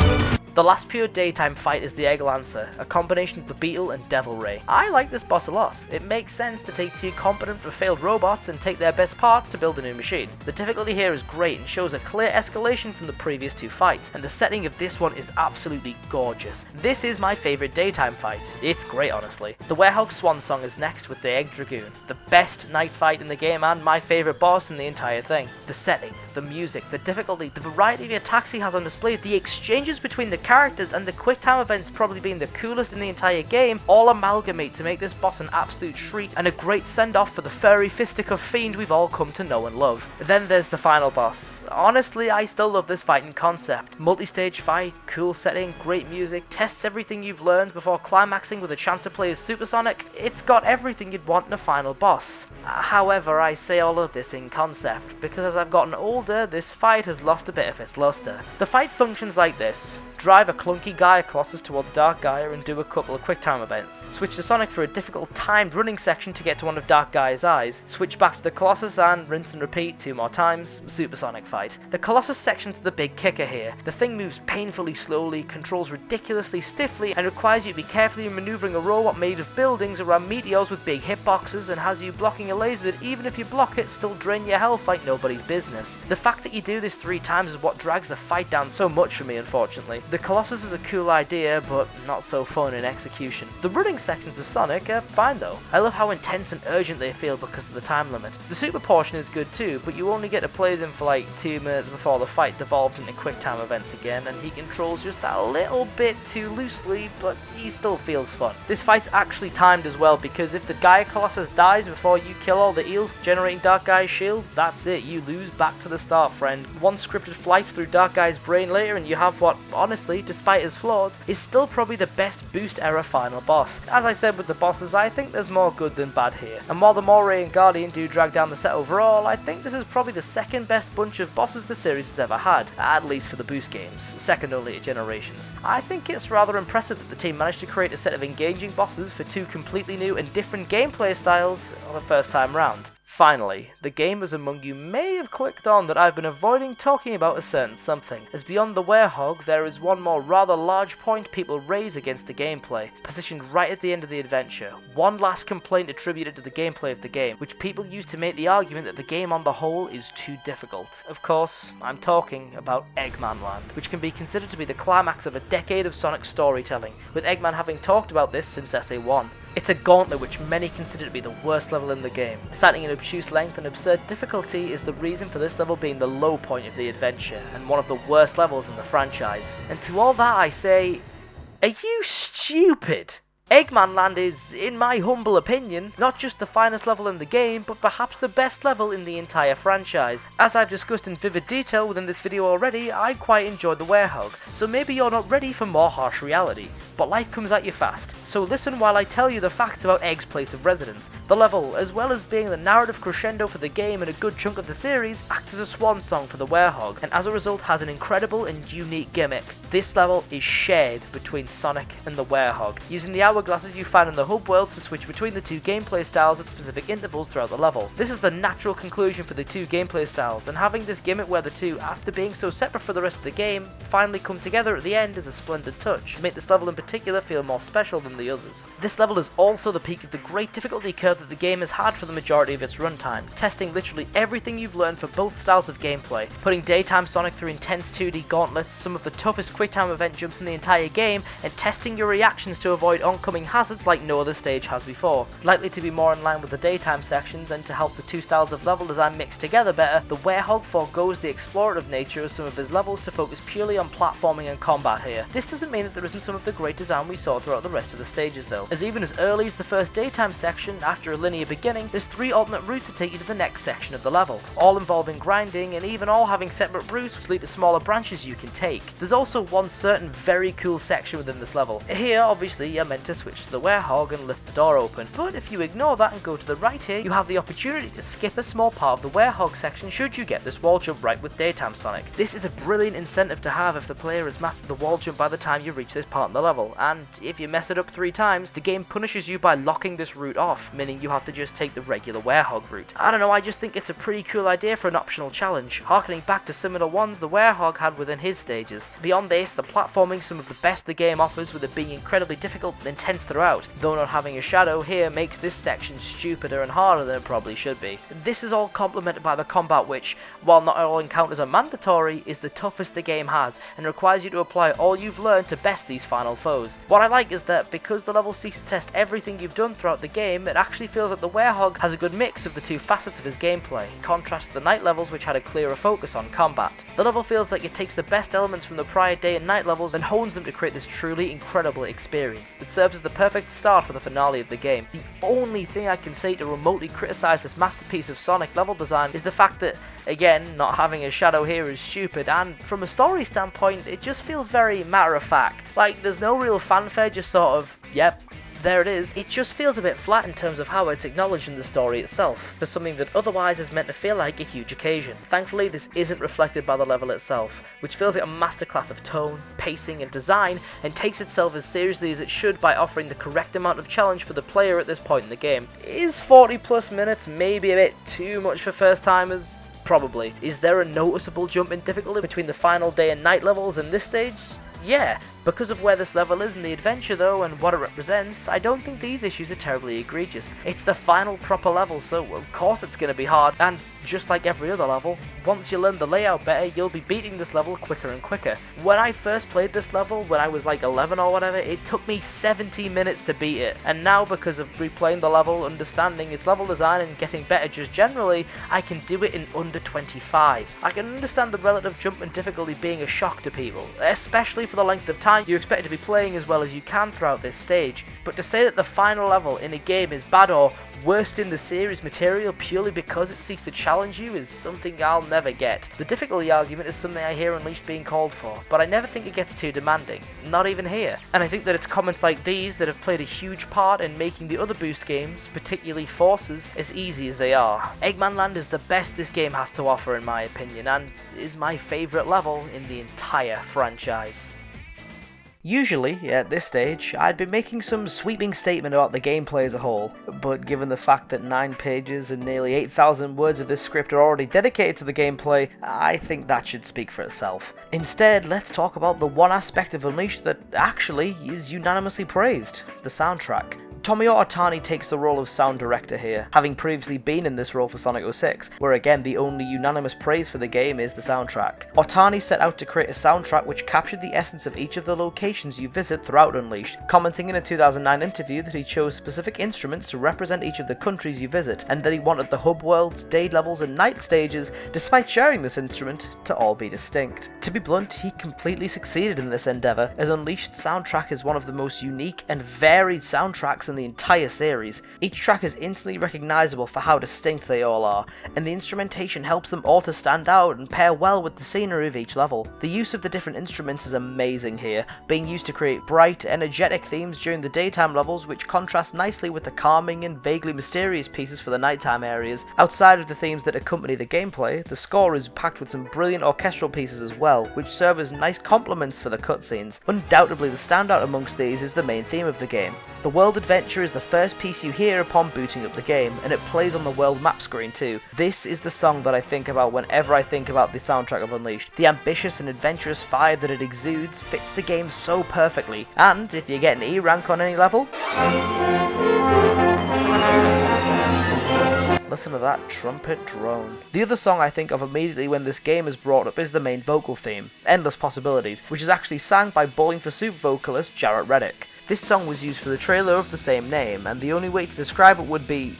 The last pure daytime fight is the Egg Lancer, a combination of the Beetle and Devilray. I like this boss a lot. It makes sense to take 2 competent but failed robots and take their best parts to build a new machine. The difficulty here is great and shows a clear escalation from the previous 2 fights, and the setting of this one is absolutely gorgeous. This is my favourite daytime fight. It's great, honestly. The Werehog Swan Song is next with the Egg Dragoon, the best night fight in the game and my favourite boss in the entire thing. The setting, the music, the difficulty, the variety of attacks he has on display, the exchanges between the characters and the quick time events probably being the coolest in the entire game all amalgamate to make this boss an absolute treat and a great send-off for the furry fisticuff fiend we've all come to know and love. Then there's the final boss. Honestly, I still love this fighting concept. Multi-stage fight, cool setting, great music, tests everything you've learned before climaxing with a chance to play as Supersonic. It's got everything you'd want in a final boss. However, I say all of this in concept, because as I've gotten older, this fight has lost a bit of its luster. The fight functions like this. Drive a clunky Gaia Colossus towards Dark Gaia and do a couple of quick time events. Switch to Sonic for a difficult timed running section to get to one of Dark Gaia's eyes. Switch back to the Colossus and rinse and repeat 2 more times. Supersonic fight. The Colossus section's the big kicker here. The thing moves painfully slowly, controls ridiculously stiffly, and requires you to be carefully maneuvering a robot made of buildings around meteors with big hitboxes, and has you blocking a laser that even if you block it, still drain your health like nobody's business. The fact that you do this 3 times is what drags the fight down so much for me, unfortunately. The Colossus is a cool idea, but not so fun in execution. The running sections of Sonic are fine though. I love how intense and urgent they feel because of the time limit. The super portion is good too, but you only get to play as him for like 2 minutes before the fight devolves into quick time events again, and he controls just a little bit too loosely, but he still feels fun. This fight's actually timed as well, because if the Gaia Colossus dies before you kill all the eels generating Dark Gaia's shield, that's it, you lose back to the start, friend. One scripted flight through Dark Gaia's brain later and you have what, honestly, despite his flaws, is still probably the best boost era final boss. As I said with the bosses, I think there's more good than bad here. And while the Moray and Guardian do drag down the set overall, I think this is probably the second best bunch of bosses the series has ever had, at least for the boost games, second only to Generations. I think it's rather impressive that the team managed to create a set of engaging bosses for 2 completely new and different gameplay styles on the first time round. Finally, the gamers among you may have clicked on that I've been avoiding talking about a certain something, as beyond the werehog there is one more rather large point people raise against the gameplay, positioned right at the end of the adventure. One last complaint attributed to the gameplay of the game, which people use to make the argument that the game on the whole is too difficult. Of course, I'm talking about Eggmanland, which can be considered to be the climax of a decade of Sonic storytelling, with Eggman having talked about this since SA1. It's a gauntlet which many consider to be the worst level in the game. Citing an obtuse length and absurd difficulty is the reason for this level being the low point of the adventure, and one of the worst levels in the franchise. And to all that I say, are you stupid? Eggmanland is, in my humble opinion, not just the finest level in the game, but perhaps the best level in the entire franchise. As I've discussed in vivid detail within this video already, I quite enjoyed the werehog, so maybe you're not ready for more harsh reality. But life comes at you fast, so listen while I tell you the facts about Egg's place of residence. The level, as well as being the narrative crescendo for the game and a good chunk of the series, acts as a swan song for the werehog, and as a result has an incredible and unique gimmick. This level is shared between Sonic and the werehog, using the hourglasses you find in the hub worlds to switch between the 2 gameplay styles at specific intervals throughout the level. This is the natural conclusion for the 2 gameplay styles, and having this gimmick where the 2, after being so separate for the rest of the game, finally come together at the end is a splendid touch, to make this level in particular feel more special than the others. This level is also the peak of the great difficulty curve that the game has had for the majority of its runtime, testing literally everything you've learned for both styles of gameplay, putting daytime Sonic through intense 2D gauntlets, some of the toughest quick-time event jumps in the entire game, and testing your reactions to avoid oncoming hazards like no other stage has before. Likely to be more in line with the daytime sections, and to help the 2 styles of level design mix together better, the werehog forgoes the explorative nature of some of his levels to focus purely on platforming and combat here. This doesn't mean that there isn't some of the great design we saw throughout the rest of the stages though, as even as early as the first daytime section, after a linear beginning, there's 3 alternate routes to take you to the next section of the level, all involving grinding, and even all having separate routes which lead to smaller branches you can take. There's also one certain very cool section within this level. Here, obviously, you're meant to switch to the werehog and lift the door open, but if you ignore that and go to the right here, you have the opportunity to skip a small part of the werehog section should you get this wall jump right with daytime Sonic. This is a brilliant incentive to have if the player has mastered the wall jump by the time you reach this part in the level, and if you mess it up 3 times, the game punishes you by locking this route off, meaning you have to just take the regular werehog route. I don't know, I just think it's a pretty cool idea for an optional challenge, harkening back to similar ones the werehog had within his stages. Beyond this, the platforming some of the best the game offers, with it being incredibly difficult and intense throughout, though not having a shadow here makes this section stupider and harder than it probably should be. This is all complemented by the combat which, while not all encounters are mandatory, is the toughest the game has and requires you to apply all you've learned to best these final foes. What I like is that because the level seeks to test everything you've done throughout the game, it actually feels like the Werehog has a good mix of the two facets of his gameplay, in contrast to the night levels which had a clearer focus on combat. The level feels like it takes the best elements from the prior day and night levels and hones them to create this truly incredible experience that serves as the perfect start for the finale of the game. The only thing I can say to remotely criticize this masterpiece of Sonic level design is the fact that, again, not having a shadow here is stupid, and from a story standpoint, it just feels very matter of fact. Like, there's no real fanfare, just sort of, yep, there it is. It just feels a bit flat in terms of how it's acknowledged in the story itself, for something that otherwise is meant to feel like a huge occasion. Thankfully, this isn't reflected by the level itself, which feels like a masterclass of tone, pacing, and design, and takes itself as seriously as it should by offering the correct amount of challenge for the player at this point in the game. Is 40 plus minutes maybe a bit too much for first timers? Probably. Is there a noticeable jump in difficulty between the final day and night levels in this stage? Yeah. Because of where this level is in the adventure though, and what it represents, I don't think these issues are terribly egregious. It's the final proper level, so of course it's going to be hard, and just like every other level, once you learn the layout better, you'll be beating this level quicker and quicker. When I first played this level, when I was like 11 or whatever, it took me 70 minutes to beat it, and now because of replaying the level, understanding its level design and getting better just generally, I can do it in under 25. I can understand the relative jump in difficulty being a shock to people, especially for the length of time you expect to be playing as well as you can throughout this stage, but to say that the final level in a game is bad or worst in the series material purely because it seeks to challenge you is something I'll never get. The difficulty argument is something I hear Unleashed being called for, but I never think it gets too demanding, not even here. And I think that it's comments like these that have played a huge part in making the other Boost games, particularly Forces, as easy as they are. Eggmanland is the best this game has to offer in my opinion, and is my favourite level in the entire franchise. Usually, at this stage, I'd be making some sweeping statement about the gameplay as a whole, but given the fact that 9 pages and nearly 8,000 words of this script are already dedicated to the gameplay, I think that should speak for itself. Instead, let's talk about the one aspect of Unleashed that actually is unanimously praised: the soundtrack. Tomio Otani takes the role of sound director here, having previously been in this role for Sonic 06, where again the only unanimous praise for the game is the soundtrack. Otani set out to create a soundtrack which captured the essence of each of the locations you visit throughout Unleashed, commenting in a 2009 interview that he chose specific instruments to represent each of the countries you visit, and that he wanted the hub worlds, day levels, and night stages, despite sharing this instrument, to all be distinct. To be blunt, he completely succeeded in this endeavour, as Unleashed soundtrack is one of the most unique and varied soundtracks in the entire series. Each track is instantly recognisable for how distinct they all are, and the instrumentation helps them all to stand out and pair well with the scenery of each level. The use of the different instruments is amazing here, being used to create bright, energetic themes during the daytime levels which contrast nicely with the calming and vaguely mysterious pieces for the nighttime areas. Outside of the themes that accompany the gameplay, the score is packed with some brilliant orchestral pieces as well, which serve as nice complements for the cutscenes. Undoubtedly the standout amongst these is the main theme of the game. The World Adventure is the first piece you hear upon booting up the game, and it plays on the world map screen too. This is the song that I think about whenever I think about the soundtrack of Unleashed. The ambitious and adventurous vibe that it exudes fits the game so perfectly, and if you get an E rank on any level, listen to that trumpet drone. The other song I think of immediately when this game is brought up is the main vocal theme, Endless Possibilities, which is actually sang by Bowling for Soup vocalist Jarrett Reddick. This song was used for the trailer of the same name, and the only way to describe it would be: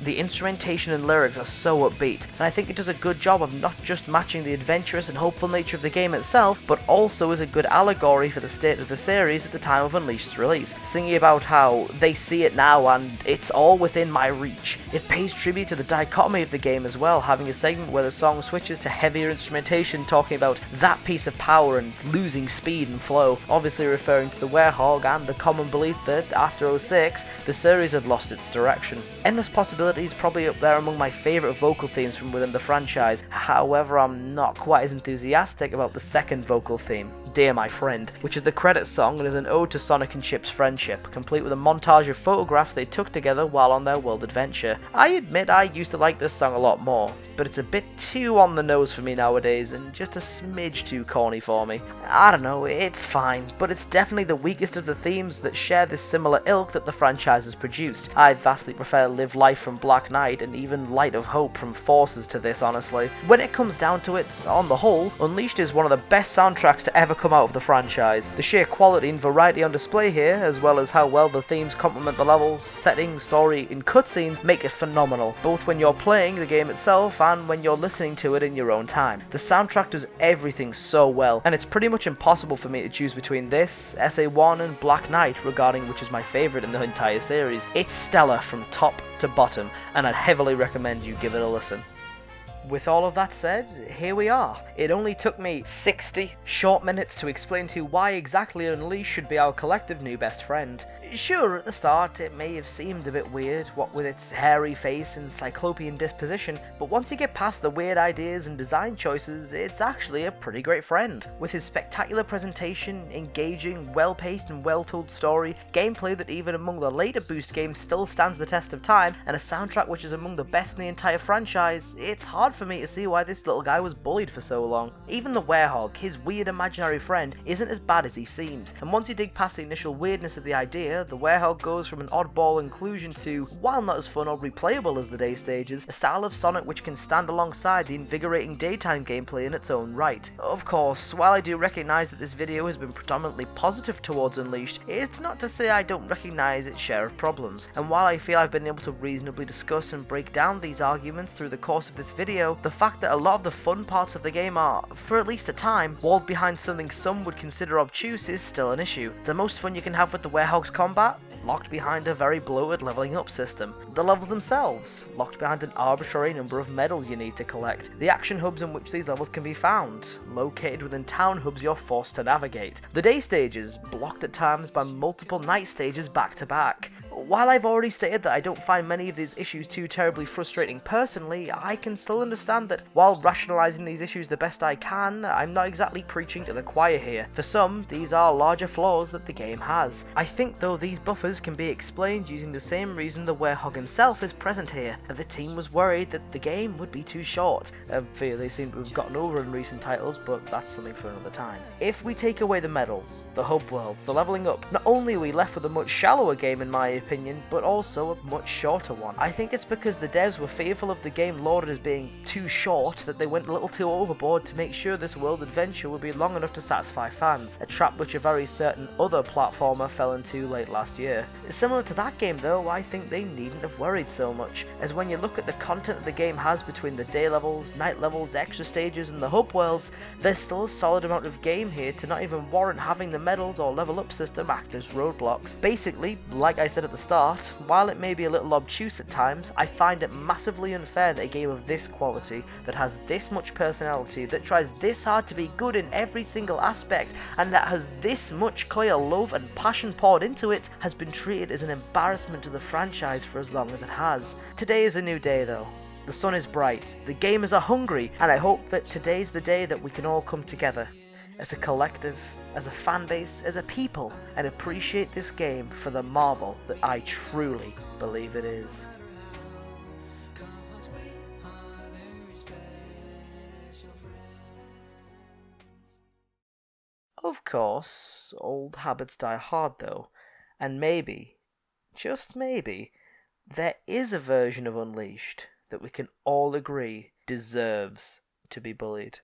the instrumentation and lyrics are so upbeat, and I think it does a good job of not just matching the adventurous and hopeful nature of the game itself, but also is a good allegory for the state of the series at the time of Unleashed's release, singing about how they see it now and it's all within my reach. It pays tribute to the dichotomy of the game as well, having a segment where the song switches to heavier instrumentation talking about that piece of power and losing speed and flow, obviously referring to the Werehog and the common belief that after 06, the series had lost its direction. Endless Possibilities is probably up there among my favourite vocal themes from within the franchise, however I'm not quite as enthusiastic about the second vocal theme. Dear My Friend, which is the credits song and is an ode to Sonic and Chip's friendship, complete with a montage of photographs they took together while on their world adventure. I admit I used to like this song a lot more, but it's a bit too on the nose for me nowadays and just a smidge too corny for me. I don't know, it's fine, but it's definitely the weakest of the themes that share this similar ilk that the franchise has produced. I vastly prefer Live Life from Black Knight and even Light of Hope from Forces to this, honestly. When it comes down to it, on the whole, Unleashed is one of the best soundtracks to ever come out of the franchise. The sheer quality and variety on display here, as well as how well the themes complement the levels, settings, story, and cutscenes, make it phenomenal, both when you're playing the game itself and when you're listening to it in your own time. The soundtrack does everything so well, and it's pretty much impossible for me to choose between this, SA1, and Black Knight regarding which is my favourite in the entire series. It's stellar from top to bottom, and I'd heavily recommend you give it a listen. With all of that said, here we are. It only took me 60 short minutes to explain to you why exactly Unleashed should be our collective new best friend. Sure, at the start it may have seemed a bit weird, what with its hairy face and cyclopean disposition, but once you get past the weird ideas and design choices, it's actually a pretty great friend. With his spectacular presentation, engaging, well-paced and well-told story, gameplay that even among the later Boost games still stands the test of time, and a soundtrack which is among the best in the entire franchise, it's hard for me to see why this little guy was bullied for so long. Even the werehog, his weird imaginary friend, isn't as bad as he seems, and once you dig past the initial weirdness of the idea, the werehog goes from an oddball inclusion to, while not as fun or replayable as the day stages, a style of Sonic which can stand alongside the invigorating daytime gameplay in its own right. Of course, while I do recognise that this video has been predominantly positive towards Unleashed, it's not to say I don't recognise its share of problems, and while I feel I've been able to reasonably discuss and break down these arguments through the course of this video, the fact that a lot of the fun parts of the game are, for at least a time, walled behind something some would consider obtuse is still an issue. The most fun you can have with the werehog's combat, locked behind a very bloated leveling up system. The levels themselves, locked behind an arbitrary number of medals you need to collect. The action hubs in which these levels can be found, located within town hubs you're forced to navigate. The day stages, blocked at times by multiple night stages back to back. While I've already stated that I don't find many of these issues too terribly frustrating personally, I can still understand that while rationalising these issues the best I can, I'm not exactly preaching to the choir here. For some, these are larger flaws that the game has. I think though these buffers can be explained using the same reason the werehog himself is present here. The team was worried that the game would be too short, a fear they seem to have gotten over in recent titles, but that's something for another time. If we take away the medals, the hub worlds, the leveling up, not only are we left with a much shallower game in my opinion, but also a much shorter one. I think it's because the devs were fearful of the game lauded as being too short that they went a little too overboard to make sure this world adventure would be long enough to satisfy fans, a trap which a very certain other platformer fell into late last year. Similar to that game though, I think they needn't have worried so much, as when you look at the content the game has between the day levels, night levels, extra stages and the hub worlds, there's still a solid amount of game here to not even warrant having the medals or level up system act as roadblocks. Basically, like I said at the start, while it may be a little obtuse at times, I find it massively unfair that a game of this quality, that has this much personality, that tries this hard to be good in every single aspect, and that has this much clear love and passion poured into it, has been treated as an embarrassment to the franchise for as long as it has. Today is a new day though. The sun is bright, the gamers are hungry, and I hope that today's the day that we can all come together as a collective, as a fan base, as a people, and appreciate this game for the marvel that I truly believe it is. Of course, old habits die hard though, and maybe, just maybe, there is a version of Unleashed that we can all agree deserves to be bullied.